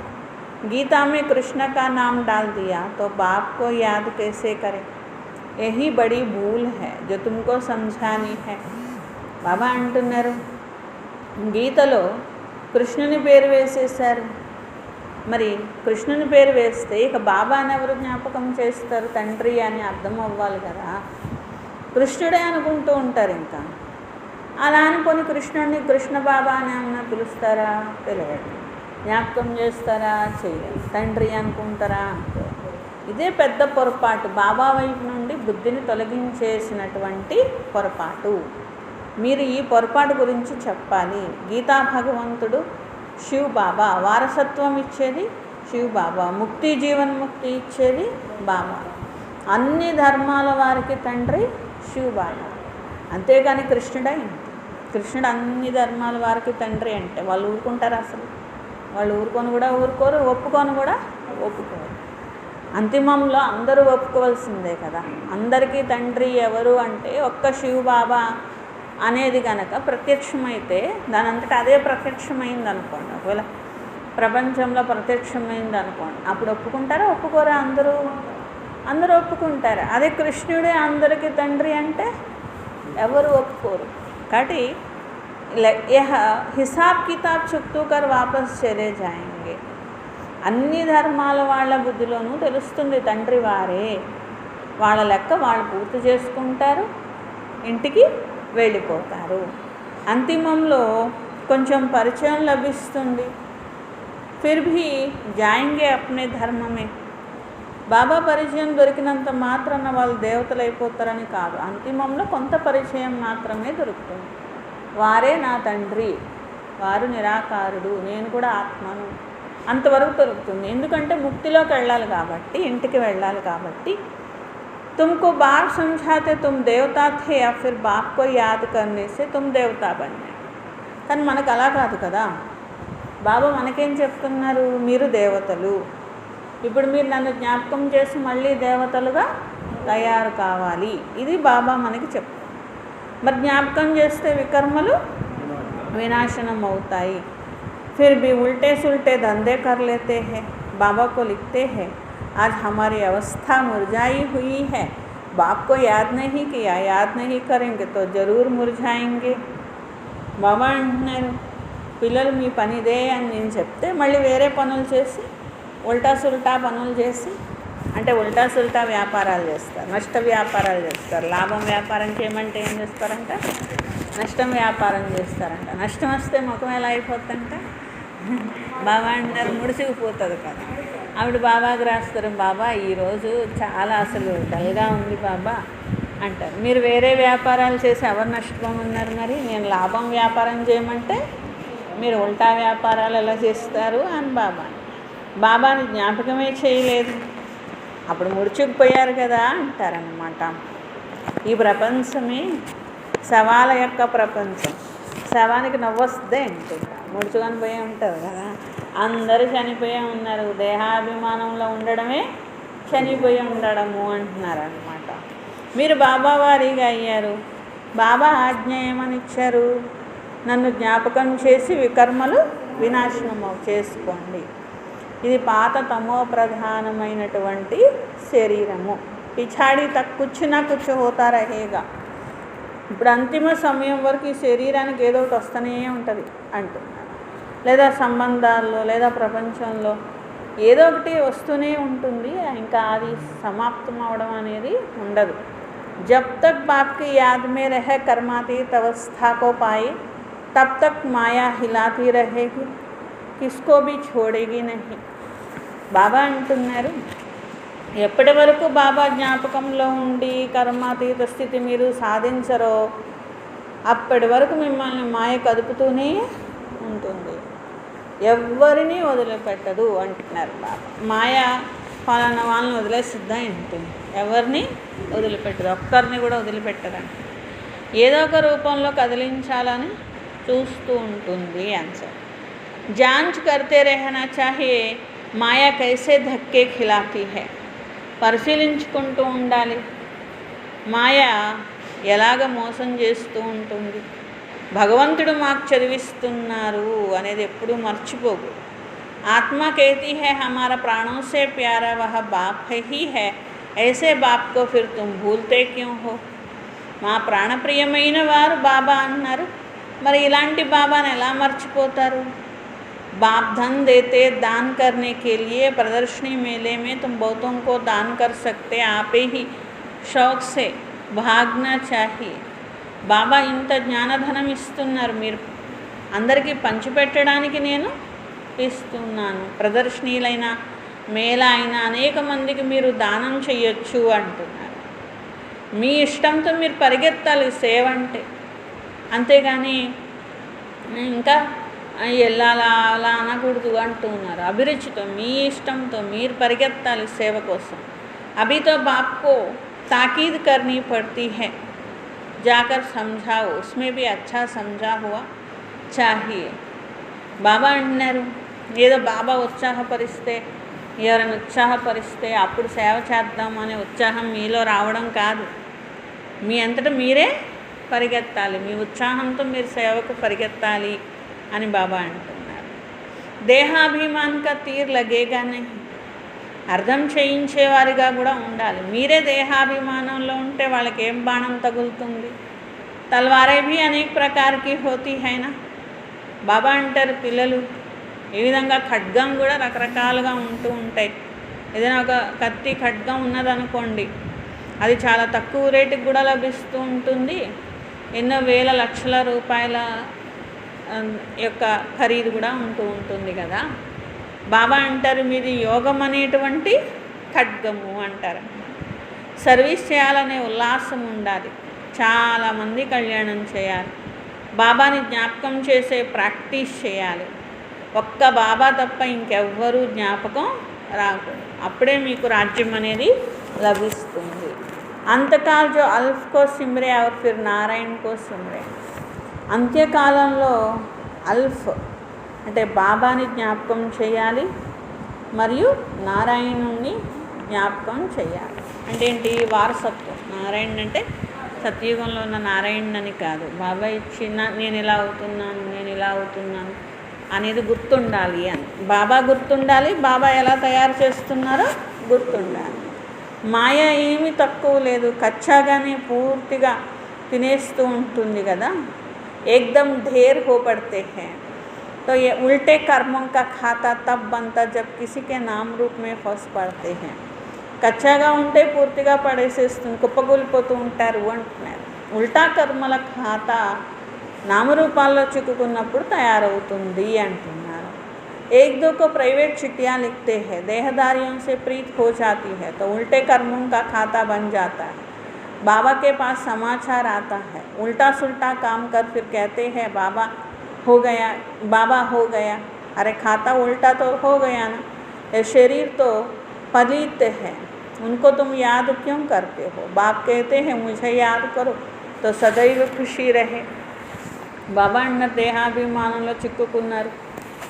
गीता में कृष्ण का नाम डाल दिया तो बाप को याद कैसे करें. यही बड़ी भूल है जो तुमको समझानी है. బాబా అంటున్నారు, గీతలో కృష్ణుని పేరు వేసేసారు. మరి కృష్ణుని పేరు వేస్తే ఇక బాబాని ఎవరు జ్ఞాపకం చేస్తారు? తండ్రి అని అర్థం అవ్వాలి కదా. కృష్ణుడే అనుకుంటూ ఉంటారు. ఇంకా అలా అనుకొని కృష్ణుడిని కృష్ణ బాబా అని ఏమన్నా పిలుస్తారా? పిలవరు. జ్ఞాపకం చేస్తారా? చేయరు. తండ్రి అనుకుంటారా? అనుకోరు. ఇదే పెద్ద పొరపాటు. బాబా వైపు నుండి బుద్ధిని తొలగించేసినటువంటి పొరపాటు. మీరు ఈ పొరపాటు గురించి చెప్పాలి. గీతా భగవంతుడు శివ్ బాబా, వారసత్వం ఇచ్చేది శివ్ బాబా, ముక్తి జీవన్ముక్తి ఇచ్చేది బాబా, అన్ని ధర్మాల వారికి తండ్రి శివ్ బాబా. అంతేగాని కృష్ణుడైంది. కృష్ణుడు అన్ని ధర్మాల వారికి తండ్రి అంటే వాళ్ళు ఊరుకుంటారు? అసలు వాళ్ళు ఊరుకొని కూడా ఊరుకోరు, ఒప్పుకొని కూడా ఒప్పుకోరు. అంతిమంలో అందరూ ఒప్పుకోవాల్సిందే కదా. అందరికీ తండ్రి ఎవరు అంటే ఒక్క శివ్ బాబా అనేది కనుక ప్రత్యక్షమైతే దాని అంతటా అదే ప్రత్యక్షమైంది అనుకోండి. ఒకవేళ ప్రపంచంలో ప్రత్యక్షమైంది అనుకోండి, అప్పుడు ఒప్పుకుంటారా? ఒప్పుకోరా? అందరూ ఒప్పుకుంటారు. అదే కృష్ణుడే అందరికీ తండ్రి అంటే ఎవరు ఒప్పుకోరు. కాబట్టి యహ హిసాబ్ కితాబ్ చుట్టూకర్ వాపస్ చలే జాయింగే. అన్ని ధర్మాల వాళ్ళ బుద్ధిలోనూ తెలుస్తుంది తండ్రి వారే. వాళ్ళ లెక్క వాళ్ళు పూర్తి చేసుకుంటారు, ఇంటికి వెళ్ళిపోతారు. అంతిమంలో కొంచెం పరిచయం లభిస్తుంది. ఫిర్ భీ జాయింగే అప్నే ధర్మమే. బాబా పరిచయం దొరికినంత మాత్రాన వాళ్ళు దేవతలు అయిపోతారని కాదు. అంతిమంలో కొంత పరిచయం మాత్రమే దొరుకుతుంది. వారే నా తండ్రి, వారు నిరాకారుడు, నేను కూడా ఆత్మను, అంతవరకు దొరుకుతుంది. ఎందుకంటే ముక్తిలోకి వెళ్ళాలి కాబట్టి, ఇంటికి వెళ్ళాలి కాబట్టి. तुमको बाप समझाते तुम देवता थे या फिर बाप को याद करने से तुम देवता बन गए. కానీ మనకు అలా కాదు కదా. బాబా మనకేం చెప్తున్నారు? మీరు దేవతలు, ఇప్పుడు మీరు నన్ను జ్ఞాపకం చేసి మళ్ళీ దేవతలుగా తయారు కావాలి. ఇది బాబా మనకి చెప్తారు. మరి జ్ఞాపకం చేస్తే వికర్మలు వినాశనం అవుతాయి. फिर भी उल्टे सुल्टे धंधे कर लेते हैं. बाबा को लिखते हैं, आज हमारी अवस्था मुरझाई हुई है. बाप को याद नहीं किया, याद नहीं करेंगे तो ज़रूर मुरझाएंगे. బాబా అంటున్నారు, పిల్లలు మీ పనిదే అని నేను చెప్తే మళ్ళీ వేరే పనులు చేసి ఉల్టా సుల్టా పనులు చేసి, అంటే ఉల్టా సుల్టా వ్యాపారాలు చేస్తారు, నష్ట వ్యాపారాలు చేస్తారు. లాభం వ్యాపారం చేయమంటే ఏం చేస్తారంట? నష్టం వ్యాపారం చేస్తారంట. నష్టం వస్తే ముఖం ఎలా అయిపోతుందంట? బాబా అంటారు ముడిసిపోతుంది కదా. ఆవిడ బాబాకి రాస్తారు, బాబా ఈరోజు చాలా అసలు డల్గా ఉంది బాబా అంటారు. మీరు వేరే వ్యాపారాలు చేసి ఎవరు నష్టపోమన్నారు? మరి నేను లాభం వ్యాపారం చేయమంటే మీరు ఉల్టా వ్యాపారాలు ఎలా చేస్తారు అని బాబాని జ్ఞాపకమే చేయలేదు, అప్పుడు ముడుచుకుపోయారు కదా అంటారనమాట. ఈ ప్రపంచమే శవాల యొక్క ప్రపంచం. శవానికి నవ్వొస్తే ఏంటి? ముడుచుకొని పోయి ఉంటారు కదా. అందరూ చనిపోయే ఉన్నారు. దేహాభిమానంలో ఉండడమే చనిపోయి ఉండడము అంటున్నారనమాట. మీరు బాబా వారిగా అయ్యారు. బాబా ఆజ్ఞ ఏమని ఇచ్చారు? నన్ను జ్ఞాపకం చేసి వికర్మలు వినాశనం చేసుకోండి. ఇది పాత తమో ప్రధానమైనటువంటి శరీరము. పిఛాడి తక్ కుచ్చు నా కుచ్చు హోతా రహేగా. ఇప్పుడు అంతిమ సమయం వరకు ఈ శరీరానికి ఏదో ఒకటి వస్తూనే ఉంటుంది అంటున్నారు. లేదా సంబంధాల్లో, లేదా ప్రపంచంలో ఏదో ఒకటి వస్తూనే ఉంటుంది, ఇంకా అది సమాప్తం అవడం అనేది ఉండదు. జబ్ తక్ బాప్కి యాద్ మే రహే కర్మాతీత్ అవస్థా కో పాయి తబ్ తక్ మాయా హిలాతీ రహేగి కిస్కో భీ ఛోడేగి నహీ. బాబా అంటున్నారు, ఎప్పటి వరకు బాబా జ్ఞాపకంలో ఉండి కర్మాతీత స్థితి మీరు సాధించరో అప్పటి వరకు మిమ్మల్ని మాయ కదుపుతూనే ఉంటుంది, ఎవరిని వదిలిపెట్టదు అంటున్నారు బాబా. మాయ ఫలానా వాళ్ళని వదిలేసిద్దా ఉంటుంది, ఎవరిని వదిలిపెట్టదు, ఒక్కరిని కూడా వదిలిపెట్టదంట. ఏదో ఒక రూపంలో కదిలించాలని చూస్తూ ఉంటుంది ఆన్సర్. జాంచ్ కర్తే రహనా చాహియే మాయా కైసే ధక్కే ఖిలాతీ హై. పరిశీలించుకుంటూ ఉండాలి మాయ ఎలాగ మోసం చేస్తూ ఉంటుంది. భగవంతుడు మాకు చదివిస్తున్నారు అనేది ఎప్పుడూ మర్చిపోకు. ఆత్మ कहती है हमारा प्राणों से प्यारा वह बाप ही है, ऐसे बाप को फिर तुम भूलते क्यों हो. మా ప్రాణప్రియమైన వారు బాబా అన్నారు, మరి ఇలాంటి బాబాని ఎలా మర్చిపోతారు. बाप धन देते दान करने के लिए प्रदर्शनी मेले में तुम बहुतों को दान कर सकते, आप ही शौक से भागना चाहिए. బాబా ఇంత జ్ఞానధనం ఇస్తున్నారు, మీరు అందరికీ పంచిపెట్టడానికి నేను ఇస్తున్నాను. ప్రదర్శనీలైన మేళా అయినా అనేక మందికి మీరు దానం చేయొచ్చు అంటున్నారు. మీ ఇష్టంతో మీరు పరిగెత్తాలి సేవ అంటే, అంతేగాని ఇంకా వెళ్ళాలా అలా అనకూడదు అంటున్నారు. అభిరుచితో మీ ఇష్టంతో మీరు పరిగెత్తాలి సేవ కోసం. అభి తో బాప్ కో తాకీద్ కర్నీ పడతీ హై, जाकर समझाओ, उसमें भी अच्छा समझा हुआ चाहिए. బాబా అంటున్నారు, ఏదో బాబా ఉత్సాహపరిస్తే ఎవరైనా ఉత్సాహపరిస్తే అప్పుడు సేవ చేద్దాం అనే ఉత్సాహం మీలో రావడం కాదు, మీ అంతటా మీరే పరిగెత్తాలి, మీ ఉత్సాహంతో మీరు సేవకు పరిగెత్తాలి అని బాబా అంటున్నారు. దేహాభిమాన్కా తీర్ లగేగా నహీ. అర్థం చేయించేవారిగా కూడా ఉండాలి. మీరే దేహాభిమానంలో ఉంటే వాళ్ళకి ఏం బాణం తగులుతుంది. తల్వారే భీ అనేక ప్రకారకి హోతీ హైనా. బాబా అంటారు, పిల్లలు ఈ విధంగా ఖడ్గం కూడా రకరకాలుగా ఉంటూ ఉంటాయి. ఏదైనా ఒక కత్తి ఖడ్గం ఉన్నదనుకోండి, అది చాలా తక్కువ రేటుకి కూడా లభిస్తూ ఉంటుంది, ఎన్నో వేల లక్షల రూపాయల యొక్క ఖరీదు కూడా ఉంటూ ఉంటుంది కదా. బాబా అంటారు, మీది యోగం అనేటువంటి ఖడ్గము అంటారు. సర్వీస్ చేయాలనే ఉల్లాసం ఉండాలి, చాలామంది కళ్యాణం చేయాలి, బాబాని జ్ఞాపకం చేసే ప్రాక్టీస్ చేయాలి. ఒక్క బాబా తప్ప ఇంకెవ్వరూ జ్ఞాపకం రాకూడదు, అప్పుడే మీకు రాజ్యం అనేది లభిస్తుంది. అంతకాల్ జో అల్ఫ్ కో సిమ్రే ఔర్ ఫిర్ నారాయణ్ కో సిమ్రే. అంత్యకాలంలో అల్ఫ్ అంటే బాబాని జ్ఞాపకం చేయాలి మరియు నారాయణుణ్ణి జ్ఞాపకం చేయాలి. అంటే ఏంటి, వారసత్వం. నారాయణ అంటే సత్యుగంలో ఉన్న నారాయణ అని కాదు, బాబా ఇచ్చిన నేను ఇలా అవుతున్నాను నేను ఇలా అవుతున్నాను అనేది గుర్తుండాలి అని. బాబా గుర్తుండాలి, బాబా ఎలా తయారు చేస్తున్నారో గుర్తుండాలి. మాయ ఏమీ తక్కువ లేదు, కచ్చాగానే పూర్తిగా తినేస్తూ ఉంటుంది కదా. ఏకదమ్ ढेर हो पड़ते हैं, तो ये उल्टे कर्मों का खाता तब बनता जब किसी के नाम रूप में फंस पड़ते हैं. కచ్చాగా ఉంటే పూర్తిగా పడేసేస్తుంది, కుప్పకూలిపోతూ ఉంటారు అంటున్నారు. ఉల్టా కర్మల ఖాతా నామరూపాల్లో చిక్కుకున్నప్పుడు తయారవుతుంది అంటున్నారు. एक दो को प्राइवेट चिट्ठियाँ लिखते हैं, देहदारियों से प्रीत हो जाती है तो उल्टे कर्मों का खाता बन जाता है. बाबा के पास समाचार आता है, उल्टा सुल्टा काम कर फिर कहते हैं बाबा हो गया, बाबा हो गया. अरे खाता उल्टा तो हो गया ना. ये शरीर तो पलित है, उनको तुम याद क्यों करते हो. बाप कहते हैं मुझे याद करो तो सदैव खुशी रहे. బాబా అన్న దేహాభిమానంలో చిక్కుకున్నారు,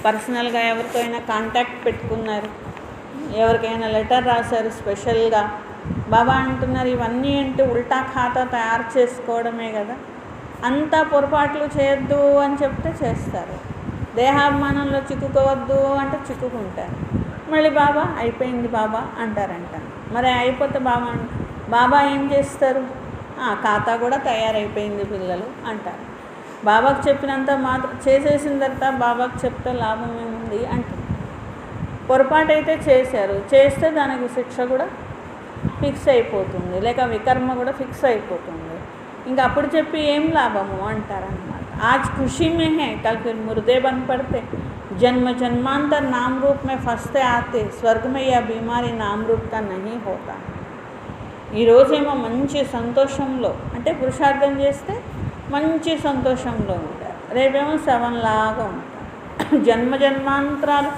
పర్సనల్గా ఎవరితో అయినా కాంటాక్ట్ పెట్టుకున్నారు, ఎవరికైనా లెటర్ రాశారు స్పెషల్గా. బాబా అంటున్నారు, ఇవన్నీ అంటే ఉల్టా ఖాతా తయారు చేసుకోవడమే కదా, అంతా పొరపాట్లు చేయొద్దు అని చెప్తే చేస్తారు. దేహాభిమానంలో చిక్కుకోవద్దు అంటే చిక్కుకుంటారు. మళ్ళీ బాబా అయిపోయింది బాబా అంటారంట. మరి అయిపోతే బాబా ఏం చేస్తారు, ఖాతా కూడా తయారైపోయింది పిల్లలు అంటారు. బాబాకు చెప్పినంత మాత్రం చేసేసిన తర్వాత బాబాకు చెప్తే లాభం ఏముంది అంటారు. పొరపాటు అయితే చేశారు, చేస్తే దానికి శిక్ష కూడా ఫిక్స్ అయిపోతుంది, లేక వికర్మ కూడా ఫిక్స్ అయిపోతుంది. ఇంకా అప్పుడు చెప్పి ఏం లాభము అంటారనమాట. ఆజ్ ఖుషీ మే హై, కల్ ఫిర్ ముర్దే బన్ పడితే, జన్మ జన్మాంతర్ నామ్ రూప్ మే ఫస్తే ఆతే, స్వర్గ మే యా బీమారీ నామ్ రూప్ కా నహీ హోతా. ఈరోజేమో మంచి సంతోషంలో, అంటే పురుషార్థం చేస్తే మంచి సంతోషంలో ఉంటారు, రేపేమో శవంలాగా ఉంటారు. జన్మ జన్మాంతరాలు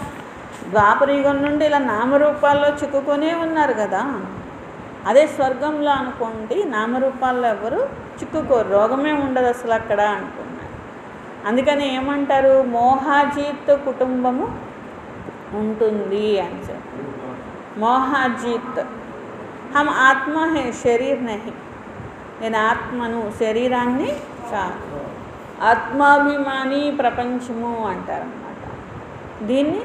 ద్వాపరయుగం నుండి ఇలా నామరూపాల్లో చిక్కుకొనే ఉన్నారు కదా. అదే స్వర్గంలో అనుకోండి, నామరూపాల్లో ఎవరు చిక్కుకోరు, రోగమే ఉండదు అసలు అక్కడ అంటున్నారు. అందుకని ఏమంటారు, మోహాజీత్ కుటుంబము ఉంటుంది అని చెప్పి. మోహాజీత్, హమ్ ఆత్మ హే శరీర్ నహి, నేను ఆత్మను శరీరాన్ని కాదు. ఆత్మాభిమాని ప్రపంచము అంటారన్నమాట. దీన్ని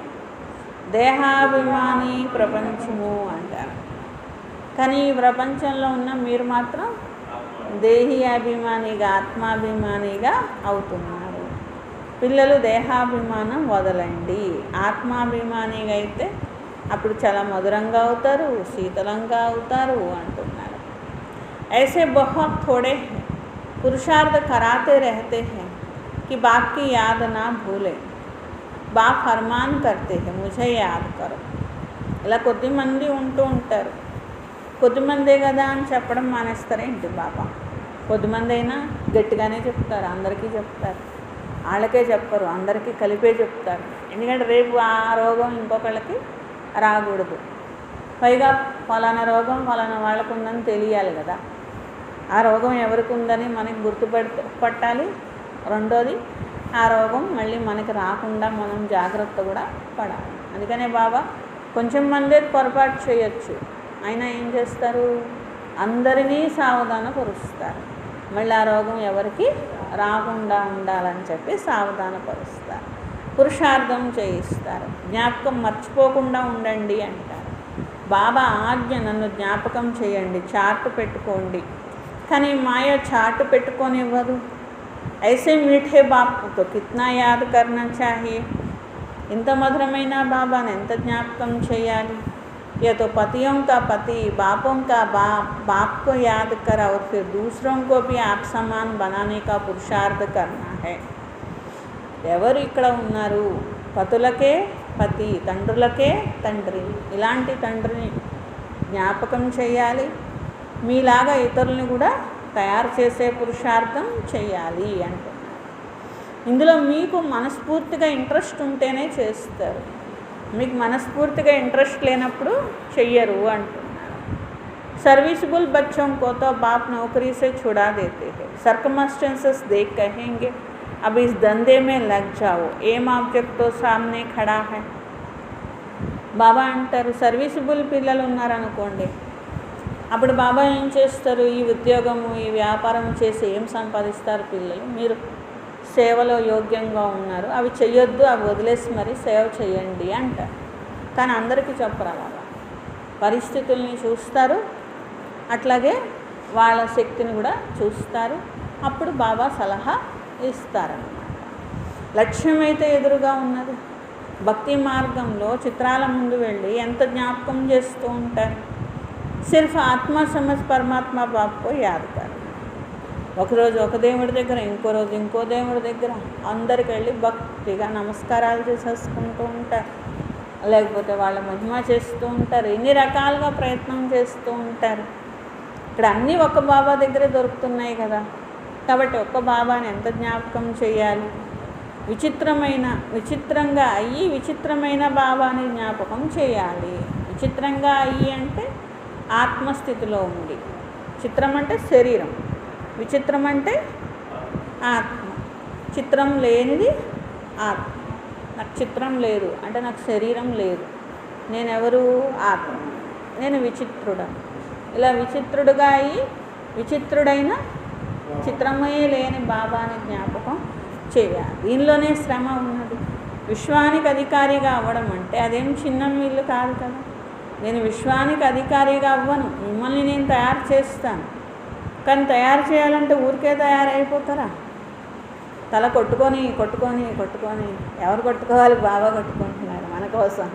దేహాభిమాని ప్రపంచము అంటారు. కానీ ఈ ప్రపంచంలో ఉన్న మీరు మాత్రం దేహీ అభిమానిగా, ఆత్మాభిమానిగా అవుతున్నారు. పిల్లలు దేహాభిమానం వదలండి, ఆత్మాభిమానిగా అయితే అప్పుడు చాలా మధురంగా అవుతారు, శీతలంగా అవుతారు అంటున్నారు. ऐसे बहुत थोड़े हैं पुरुषार्थ कराते रहते हैं कि बाप की याद ना भूले, बाप फरमान करते हैं मुझे याद करो. ఇలా కొద్దిమంది ఉంటూ ఉంటారు. కొద్దిమందే కదా అని చెప్పడం మానేస్తారేంటి బాబా? కొద్దిమంది అయినా గట్టిగానే చెప్తారు, అందరికీ చెప్తారు. వాళ్ళకే చెప్పరు, అందరికీ కలిపే చెప్తారు. ఎందుకంటే రేపు ఆ రోగం ఇంకొకళ్ళకి రాకూడదు. పైగా ఫలానా రోగం ఫలానా వాళ్ళకు ఉందని తెలియాలి కదా. ఆ రోగం ఎవరికి ఉందని మనకి పట్టాలి. రెండోది, ఆ రోగం మళ్ళీ మనకి రాకుండా మనం జాగ్రత్త కూడా పడాలి. అందుకనే బాబా కొంచెం మందే పొరపాటు చేయొచ్చు, అయినా ఏం చేస్తారు, అందరినీ సావధానపరుస్తారు. మళ్ళీ ఆ రోగం ఎవరికి రాకుండా ఉండాలని చెప్పి సావధానపరుస్తారు, పురుషార్థం చేయిస్తారు. జ్ఞాపకం మర్చిపోకుండా ఉండండి అంటారు. బాబా ఆజ్ఞ, నన్ను జ్ఞాపకం చేయండి, చార్ట్ పెట్టుకోండి. కానీ మాయ చార్ట్ పెట్టుకోనివ్వదు. ఐసే మీఠే బాపుతో కిత్నా యాద్ కర్నా చాహియే, ఇంత మధురమైన బాబాని ఎంత జ్ఞాపకం చేయాలి. ये तो पतियों का पति, बापों का बाप को याद कर और फिर दूसरों को भी आप समान बनाने का पुरुषार्थ करना है. ఎవరు ఇక్కడ ఉన్నారు, పతులకే పతి, తండ్రులకే తండ్రి. ఇలాంటి తండ్రిని జ్ఞాపకం చేయాలి, మీలాగా ఇతరుల్ని కూడా తయారు చేసే పురుషార్థం చేయాలి అంటున్నారు. ఇందులో మీకు మనస్ఫూర్తిగా ఇంట్రెస్ట్ ఉంటేనే చేస్తారు, మీకు మనస్ఫూర్తిగా ఇంట్రెస్ట్ లేనప్పుడు చెయ్యరు అంటున్నారు. सर्विसबल बच्चों को तो बाप नौकरी से छुड़ा देते हैं, सर्कमस्टेंसेस देख कहेंगे अब इस धंधे में लग जाओ, एम ऑब्जेक्ट तो सामने खड़ा है. బాబా అంటారు, సర్వీసబుల్ పిల్లలు ఉన్నారనుకోండి, అప్పుడు బాబా ఏం చేస్తారు, ఈ ఉద్యోగము ఈ వ్యాపారం చేసి ఏం సంపాదిస్తారు పిల్లలు, మీరు సేవలో యోగ్యంగా ఉన్నారు, అవి చెయ్యొద్దు, అవి వదిలేసి మరి సేవ చేయండి అంటారు. కానీ అందరికీ చెప్పరా బాబా, పరిస్థితుల్ని చూస్తారు, అట్లాగే వాళ్ళ శక్తిని కూడా చూస్తారు. అప్పుడు బాబా సలహా ఇస్తారన్నమాట. లక్ష్యం అయితే ఎదురుగా ఉన్నది. భక్తి మార్గంలో చిత్రాల ముందు వెళ్ళి ఎంత జ్ఞాపకం చేస్తూ ఉంటారు. సిర్ఫ్ ఆత్మ సమజ్ పరమాత్మ బాప్కో యాద్ కర్. ఒకరోజు ఒక దేవుడి దగ్గర, ఇంకో రోజు ఇంకో దేవుడి దగ్గర అందరికి వెళ్ళి భక్తిగా నమస్కారాలు చేసేసుకుంటూ ఉంటారు, లేకపోతే వాళ్ళ మహిమ చేస్తూ ఉంటారు. ఇన్ని రకాలుగా ప్రయత్నం చేస్తూ ఉంటారు. ఇక్కడ అన్నీ ఒక్క బాబా దగ్గరే దొరుకుతున్నాయి కదా, కాబట్టి ఒక్క బాబాని ఎంత జ్ఞాపకం చేయాలి. విచిత్రంగా అయ్యి విచిత్రమైన బాబాని జ్ఞాపకం చేయాలి. విచిత్రంగా అయ్యి అంటే ఆత్మస్థితిలో ఉండి, చిత్రం అంటే శరీరం, విచిత్రం అంటే ఆత్మ. చిత్రం లేనిది ఆత్మ. నాకు చిత్రం లేదు అంటే నాకు శరీరం లేదు, నేనెవరు, ఆత్మ, నేను విచిత్రుడను. ఇలా విచిత్రుడుగా అయ్యి విచిత్రుడైన చిత్రమే లేని బాబాని జ్ఞాపకం చేయాలి. దీనిలోనే శ్రమ ఉన్నది. విశ్వానికి అధికారిగా అవ్వడం అంటే అదేం చిన్న ఇల్లు కాదు కదా. నేను విశ్వానికి అధికారిగా అవ్వను, మిమ్మల్ని నేను తయారు చేస్తాను. కానీ తయారు చేయాలంటే ఊరికే తయారైపోతారా? తల కొట్టుకొని కొట్టుకొని కొట్టుకొని ఎవరు కొట్టుకోవాలి? బాబా కొట్టుకుంటున్నారు మన కోసం.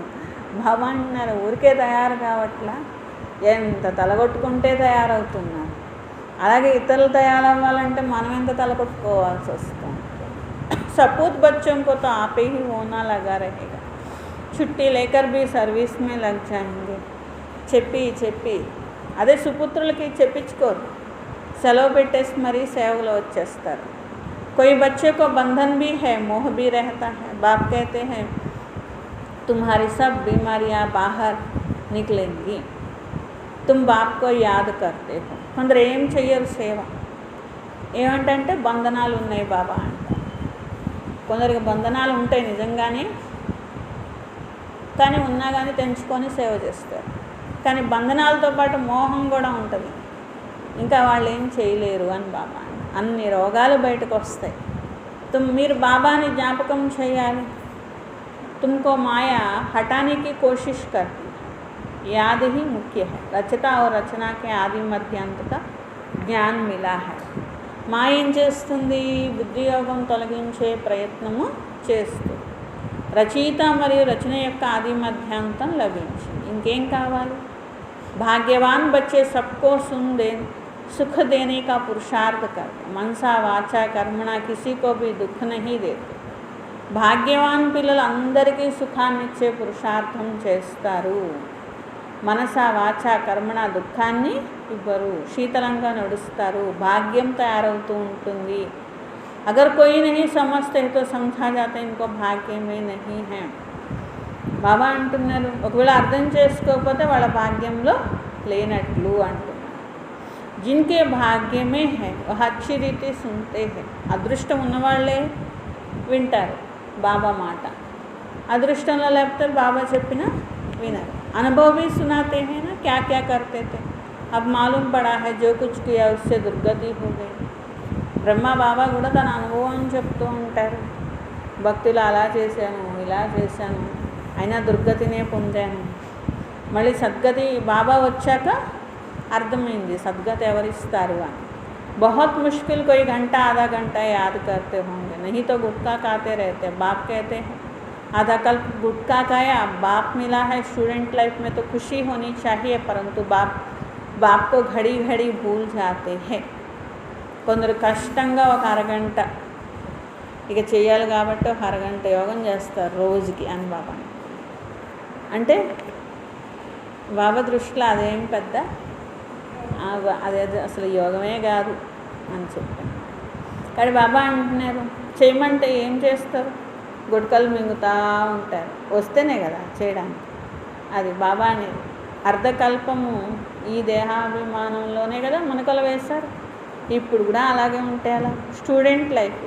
బాబా అంటున్నారు ఊరికే తయారు కావట్లా, ఎంత తలగొట్టుకుంటే తయారవుతున్నారు. అలాగే ఇతరులు తయారవ్వాలంటే మనం ఎంత తలకొట్టుకోవాల్సి వస్తుంది. सपूत बच्चों को तो आप ही होना लगा रहेगा, छुट्टी लेकर भी सर्विस में लग जाएंगे. చెప్పి అదే సుపుత్రులకి చెప్పించుకోరు, సెలవు పెట్టేసి మరీ సేవలో వచ్చేస్తారు. कोई बच्चे को बंधन भी है, मोह भी रहता है. बाप कहते हैं तुम्हारी सब बीमारियां बाहर निकलेंगी, तुम बाप को याद करते हो. కొందరు ఏం చెయ్యరు సేవ, ఏమంటే బంధనాలు ఉన్నాయి బాబా అంటారు. కొందరికి బంధనాలు ఉంటాయి నిజంగానే, కానీ ఉన్నా కానీ తెంచుకొని సేవ చేస్తారు. కానీ బంధనాలతో పాటు మోహం కూడా ఉంటుంది, ఇంకా వాళ్ళు ఏం చేయలేరు అని బాబా. అన్ని రోగాలు బయటకు వస్తాయి. మీరు బాబాని జ్ఞాపకం చేయాలి. तुमको माया हटाने की कोशिश करती है, याद ही मुख्य है. रचता और रचना के आदि मध्यांत का ज्ञान मिला है. మాయ ఏం చేస్తుంది, బుద్ధియోగం తొలగించే ప్రయత్నము చేస్తుంది. రచయిత మరియు రచన యొక్క ఆది మధ్యాంతం లభించింది. ఇంకేం కావాలి. భాగ్యవాన్ బచ్చే సబ్కో सुख देने का पुरुषार्थ करते, मनसा वाचा कर्मणा किसी को भी दुख नहीं देते. భాగ్యవాన్ పిల్లలు అందరికీ సుఖాన్ని ఇచ్చే పురుషార్థం చేస్తారు. మనస వాచ కర్మణ దుఃఖాన్ని ఇవ్వరు, శీతలంగా నడుస్తారు, భాగ్యం తయారవుతూ ఉంటుంది. అగర్ కోయి నహీ సమజ్తే తో సమझा जाता इनको భాగ్య మే నహీ హై. బాబా అంటున్నారు ఒకవేళ అర్థం చేసుకోకపోతే వాళ్ళ భాగ్యంలో లేనట్లు అంటున్నారు. జిన్కే భాగ్య మే హై వహ అచ్చి రీతి సున్తే హై. అదృష్టం ఉన్నవాళ్ళే వింటారు బాబా మాట, అదృష్టంలో లేకపోతే బాబా చెప్పిన వినరు. अनुभव भी सुनाते हैं ना, क्या क्या करते थे, अब मालूम पड़ा है जो कुछ किया उससे दुर्गति हो गई. బ్రహ్మ బాబా కూడా తన అనుభవం చెప్తూ ఉంటారు. భక్తులు అలా చేశాను ఇలా చేశాను అయినా దుర్గతినే పొందాను. మళ్ళీ సద్గతి బాబా వచ్చాక అర్థమైంది సద్గతి ఎవరిస్తారు అని. बहुत मुश्किल कोई घंटा आधा घंटा याद करते होंगे, नहीं तो गुटखा खाते रहते. बाप कहते हैं आधा कल्प गुटखा खाया, बाप मिला है. स्टूडेंट लाइफ में तो खुशी होनी चाहिए, परंतु बाप को घड़ी घड़ी भूल जाते हैं. కొందరు కష్టంగా ఒక అరగంట ఇక చేయాలి కాబట్టి ఒక అరగంట యోగం చేస్తారు రోజుకి అని బాబా అంటే బాబా దృష్టిలో అదేం పెద్ద అదే అసలు యోగమే కాదు అని చెప్పాను. కానీ బాబా అంటున్నారు చేయమంటే ఏం చేస్తారు, గుట్కలు మింగుతూ ఉంటారు, వస్తేనే కదా చేయడానికి. అది బాబాని అర్ధకల్పము ఈ దేహాభిమానంలోనే కదా మునకలు వేశారు. ఇప్పుడు కూడా అలాగే ఉంటే అలా. స్టూడెంట్ లైఫ్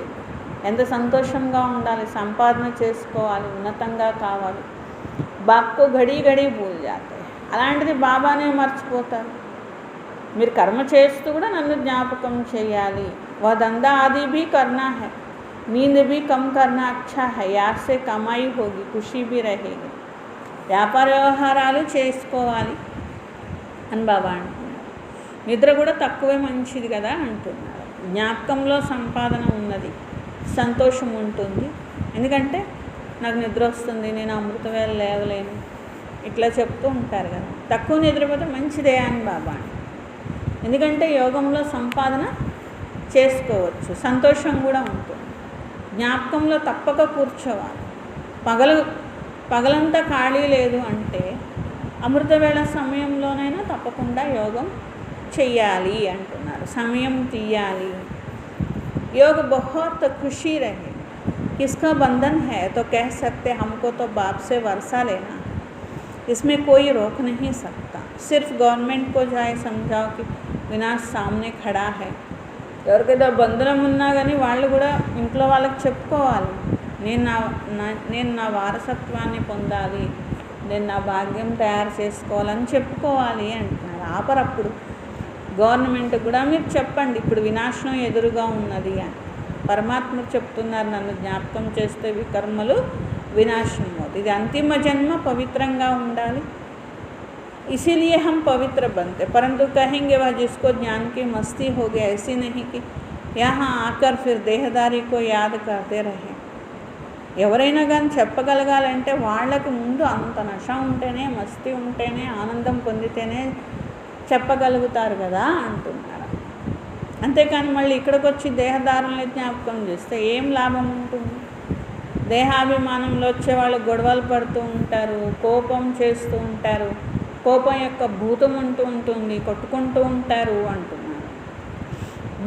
ఎంత సంతోషంగా ఉండాలి, సంపాదన చేసుకోవాలి, ఉన్నతంగా కావాలి. బాప్కో ఘడీ ఘడీ భూల్ జాతాయి. అలాంటిది బాబానే మర్చిపోతారు. మీరు కర్మ చేస్తూ కూడా నన్ను జ్ఞాపకం చేయాలి. వह धंधा आदि भी करना है, नींद भी कम करना अच्छा है, याद से कमाई होगी, खुशी भी रहेगी. వ్యాపార వ్యవహారాలు చేసుకోవాలి అని బాబా అంటున్నారు. నిద్ర కూడా తక్కువే మంచిది కదా అంటున్నారు. జ్ఞాపకంలో సంపాదన ఉన్నది, సంతోషం ఉంటుంది. ఎందుకంటే నాకు నిద్ర వస్తుంది, నేను అమృతవేళ లేవలేను, ఇట్లా చెప్తూ ఉంటారు కదా. తక్కువ నిద్రపోతే మంచిదే అని బాబా అంటారు. ఎందుకంటే యోగంలో సంపాదన చేసుకోవచ్చు, సంతోషం కూడా ఉంటుంది. జ్ఞాపకంలో తప్పక కూర్చోవాలి. పగలంతా ఖాళీ లేదు అంటే అమృతవేళ సమయంలోనైనా తప్పకుండా యోగం చెయ్యాలి అంటున్నారు. సమయం తీయాలి. योग बहुत खुशी रहे, किसका बंधन है तो कह सकते हमको तो बाप से वर्षा लेना, इसमें कोई रोक नहीं सकता. सिर्फ गवर्नमेंट को जाए समझाओ कि विनाश सामने खड़ा है. ఎవరికైతే బంధనం ఉన్నా కానీ వాళ్ళు కూడా ఇంట్లో వాళ్ళకి చెప్పుకోవాలి, నేను నా వారసత్వాన్ని పొందాలి, నేను నా భాగ్యం తయారు చేసుకోవాలని చెప్పుకోవాలి అంటున్నారు. ఆపరప్పుడు గవర్నమెంట్ కూడా మీరు చెప్పండి ఇప్పుడు వినాశనం ఎదురుగా ఉన్నది అని. పరమాత్మ చెప్తున్నారు నన్ను జ్ఞాపకం చేస్తే వికర్మలు వినాశనం అవుతుంది. ఇది అంతిమ జన్మ పవిత్రంగా ఉండాలి. इसीलिए हम पवित्र बनते, परंतु कहेंगे वह जिसको ज्ञान की मस्ती हो गया, ऐसी नहीं कि यहाँ आकर फिर देहदारी को याद करते रहे. ఎవరైనా కానీ చెప్పగలగాలంటే వాళ్ళకి ముందు అంత నష ఉంటేనే, మస్తీ ఉంటేనే, ఆనందం పొందితేనే చెప్పగలుగుతారు కదా అంటున్నారు. అంతేకాని మళ్ళీ ఇక్కడికి వచ్చి దేహధారణలు జ్ఞాపకం చేస్తే ఏం లాభం ఉంటుంది? దేహాభిమానంలో వచ్చే వాళ్ళు గొడవలు పడుతూ ఉంటారు, కోపం చేస్తూ ఉంటారు, కోపం యొక్క భూతం ఉంటూ ఉంటుంది, కొట్టుకుంటూ ఉంటారు అంటున్నారు.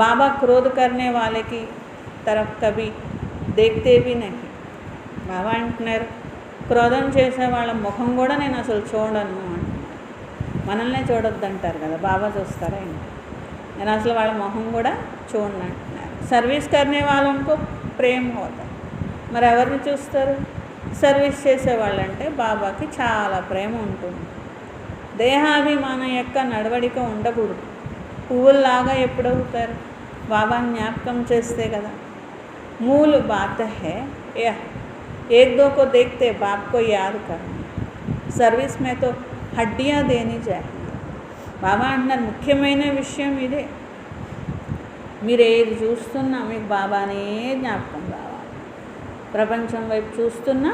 బాబా క్రోధ కర్నే వాళ్ళకి తరఫ్ కభీ దేఖ్తే భీ నహీ. బాబా అంటున్నారు క్రోధం చేసే వాళ్ళ ముఖం కూడా నేను అసలు చూడను అంటున్నారు. మనల్నే చూడొద్దంటారు కదా, బాబా చూస్తారా ఏంటి? నేను అసలు వాళ్ళ మొహం కూడా చూడను అంటున్నారు. సర్వీస్ కర్నే వాళ్ళకు ప్రేమ హోతా. మరి ఎవరిని చూస్తారు? సర్వీస్ చేసేవాళ్ళంటే బాబాకి చాలా ప్రేమ ఉంటుంది. దేహాభిమానం యొక్క నడవడిక ఉండకూడదు. పువ్వుల్లాగా ఎప్పుడవుతారు? బాబాని జ్ఞాపకం చేస్తే కదా. మూల బాత హై एक दो को देखते बाप को याद करना. सर्विस में तो हड्डियाँ देनी चाहिए. బాబా అంటున్నారు ముఖ్యమైన విషయం ఇదే. మీరు ఏది చూస్తున్నా మీకు బాబానే జ్ఞాపకం రావాలి. ప్రపంచం వైపు చూస్తున్నా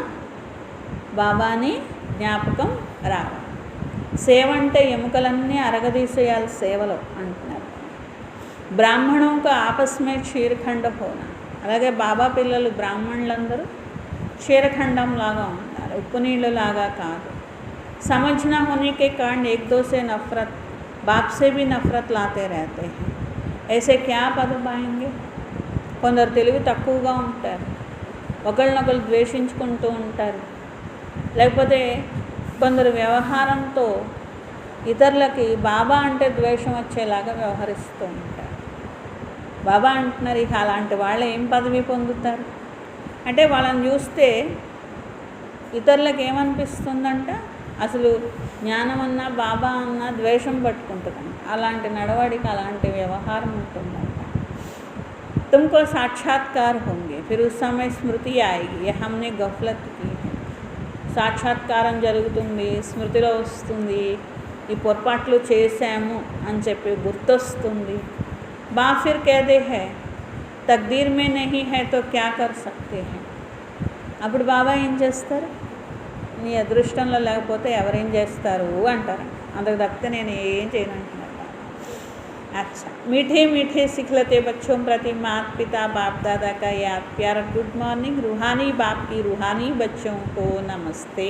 బాబాని జ్ఞాపకం రావాలి. సేవ అంటే ఎముకలన్నీ అరగదీసేయాలి సేవలో అంటున్నారు. బ్రాహ్మణంకు ఆపస్మే క్షీరఖండ హోనా. అలాగే బాబా పిల్లలు బ్రాహ్మణులందరూ క్షీరఖండం లాగా ఉంటారు, ఉప్పు నీళ్ళు లాగా కాదు. समझना होने के कारण एक दो से नफ़रत, बाप से भी नफ़रत लाते रहते हैं. ऐसे क्या पद पाएंगे? కొందరు తెలివి తక్కువగా ఉంటారు, ఒకళ్ళనొకళ్ళు ద్వేషించుకుంటూ ఉంటారు. లేకపోతే కొందరు వ్యవహారంతో ఇతరులకి బాబా అంటే ద్వేషం వచ్చేలాగా వ్యవహరిస్తూ ఉంటారు. బాబా అంటున్నారు ఇక అలాంటి వాళ్ళు ఏం పదవి పొందుతారు అంటే వాళ్ళని చూస్తే ఇతరులకు ఏమనిపిస్తుందంట, అసలు జ్ఞానం అన్నా బాబా అన్నా ద్వేషం పట్టుకుంటుందంట. అలాంటి నడవడిక, అలాంటి వ్యవహారం ఉంటుందంట. तुमको साक्षात्कार होंगे, फिर उस समय स्मृति आएगी ये हमने गफलत की है. సాక్షాత్కారం జరుగుతుంది, స్మృతిలో వస్తుంది, ఈ పొరపాట్లు చేశాము అని చెప్పి గుర్తొస్తుంది. బా ఫిర్ कहते हैं तकदीर में नहीं है तो क्या कर सकते हैं. అప్పుడు బాబా ఏం చేస్తారు? నీ అదృష్టంలో లేకపోతే ఎవరేం చేస్తారు అంటారు. అందుకు తప్పితే నేను ఏం చేయను అంటున్నారు. अच्छा, मीठे मीठे सिखलते बच्चों प्रति माता पिता बाप दादा का याद प्यार. Good morning. रूहानी बाप की रूहानी बच्चों को नमस्ते.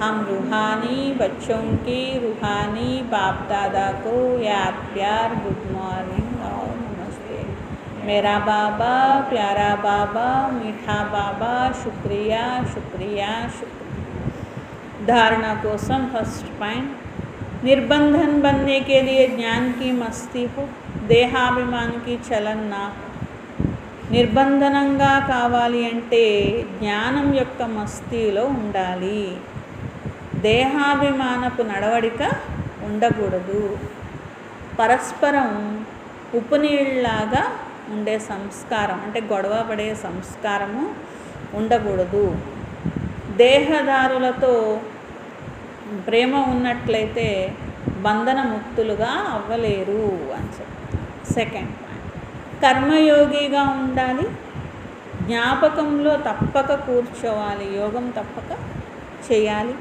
हम रूहानी बच्चों की रूहानी बाप दादा को याद प्यार गुड मॉर्निंग और नमस्ते. मेरा बाबा, प्यारा बाबा, मीठा बाबा, शुक्रिया शुक्रिया शुक्रिया. धारणा कोसम फर्स्ट पॉइंट, निर्बंधन बनने के लिए ज्ञान की मस्ती हो, దేహాభిమాన్ की చలన్ నా. నిర్బంధనంగా కావాలి అంటే జ్ఞానం యొక్క మస్తీలో ఉండాలి, దేహాభిమానపు నడవడిక ఉండకూడదు. పరస్పరం ఉప్పు నీళ్ళలాగా ఉండే సంస్కారం అంటే గొడవ పడే సంస్కారము ఉండకూడదు. దేహదారులతో ప్రేమ ఉన్నట్లయితే బంధన ముక్తులుగా అవ్వలేరు అని చెప్తారు. సెకండ్ పాయింట్, కర్మయోగిగా ఉండాలి, జ్ఞాపకంలో తప్పక కూర్చోవాలి, యోగం తప్పక చేయాలి.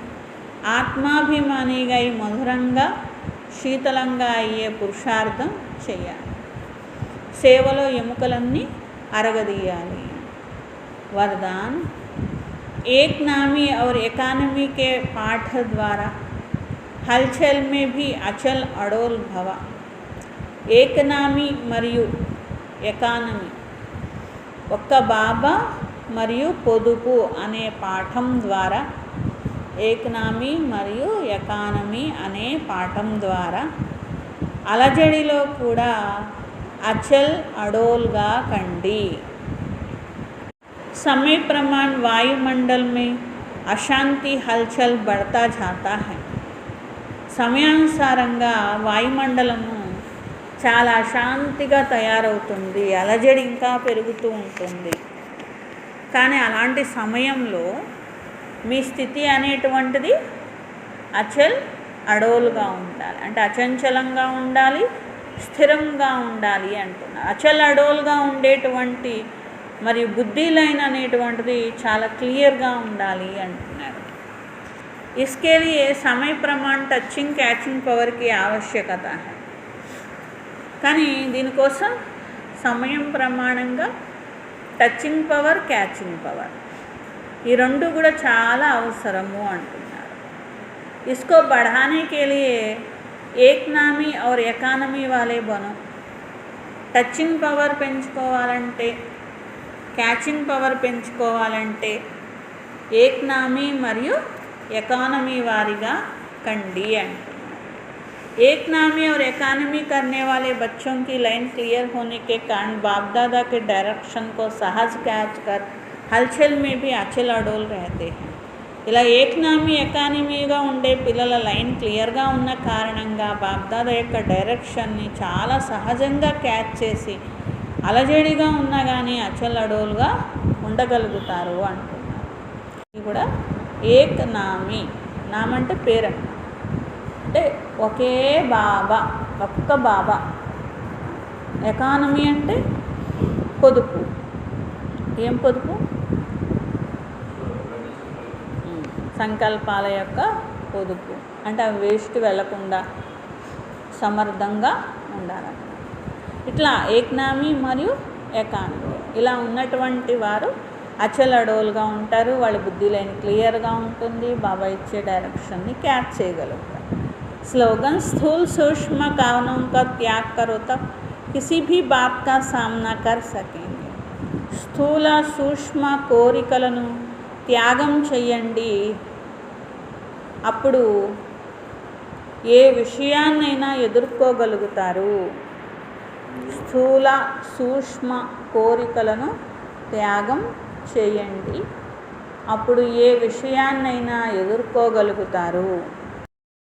ఆత్మాభిమానిగా ఈ మధురంగా శీతలంగా అయ్యే పురుషార్థం చేయాలి. సేవలో ఎముకలన్నీ అరగదీయాలి. వరదాన్, एक नामी और एकानमी के पाठ द्वारा हलचल में भी अचल अडोल भव. ఏకనామి మరియు ఎకానమీ, ఒక్క బాబా మరియు పొదుపు అనే పాఠం ద్వారా, ఏకనామి మరియు ఎకానమీ అనే పాఠం ద్వారా అలజడిలో కూడా అచల్ అడోల్గా కండి. समय प्रमाण वायुमंडल में अशांति हलचल बढ़ता जाता है. సమయానుసారంగా వాయుమండలము చాలా అశాంతిగా తయారవుతుంది, అలజడి ఇంకా పెరుగుతూ ఉంటుంది. కానీ అలాంటి సమయంలో మీ స్థితి అనేటువంటిది అచల్ అడోల్గా ఉండాలి. అంటే అచంచలంగా ఉండాలి, స్థిరంగా ఉండాలి అంటున్నారు. అచల్ అడోల్గా ఉండేటువంటి మరియు బుద్ధి లైన్ అనేటువంటిది చాలా క్లియర్గా ఉండాలి అంటున్నారు. इसके लिए समय प्रमाण టచింగ్ క్యాచింగ్ పవర్కి ఆవశ్యకత है. కానీ దీనికోసం సమయం ప్రమాణంగా టచింగ్ పవర్, క్యాచింగ్ పవర్ ఈ రెండు కూడా చాలా అవసరము అంటున్నారు. इसको बढ़ाने के लिए एक नामी और ఎకానమీ वाले बनो. టచింగ్ పవర్ పెంచుకోవాలంటే, క్యాచింగ్ పవర్ పెంచుకోవాలంటే ఏక్నామీ మరియు ఎకానమీ వారిగా కండి అంటున్నారు. एक नामी और एकानमी करने वाले बच्चों की लाइन क्लियर होने के कारण बाप दादा के डायरेक्शन को सहज कैच कर हलचल में भी अचल अडोल रहते हैं. ఇలా ఏకనామీ ఎకానమీగా ఉండే పిల్లల లైన్ క్లియర్గా ఉన్న కారణంగా బాప్దాదా యొక్క డైరెక్షన్ని చాలా సహజంగా క్యాచ్ చేసి అలజడిగా ఉన్నా కానీ అచల్ అడోల్గా ఉండగలుగుతారు అంటున్నారు. ఇది కూడా ఏకనామీ, నామ్ అంటే పేరంట, అంటే ఒకే బాబా, ఒక్క బాబా. ఎకానమీ అంటే పొదుపు. ఏం పొదుపు? సంకల్పాల యొక్క పొదుపు. అంటే అవి వేస్ట్ వెళ్లకుండా సమర్థంగా ఉండాలన్నమాట. ఇట్లా ఏకనామీ మరియు ఎకానమీ ఇలా ఉన్నటువంటి వారు అచల్ అడోల్గా ఉంటారు. వాళ్ళ బుద్ధి లైన్ క్లియర్గా ఉంటుంది. బాబా ఇచ్చే డైరెక్షన్ని క్యాచ్ చేయగలుగుతారు. स्लोगन स्थूल सूक्ष्म कामनाओं का त्याग करो तब किसी भी बात का सामना कर सकेंगे. స్థూల సూక్ష్మ కోరికలను త్యాగం చేయండి, అప్పుడు ఏ విషయాన్నైనా ఎదుర్కోగలుగుతారు. స్థూల సూక్ష్మ కోరికలను త్యాగం చేయండి, అప్పుడు ఏ విషయాన్నైనా ఎదుర్కోగలుగుతారు.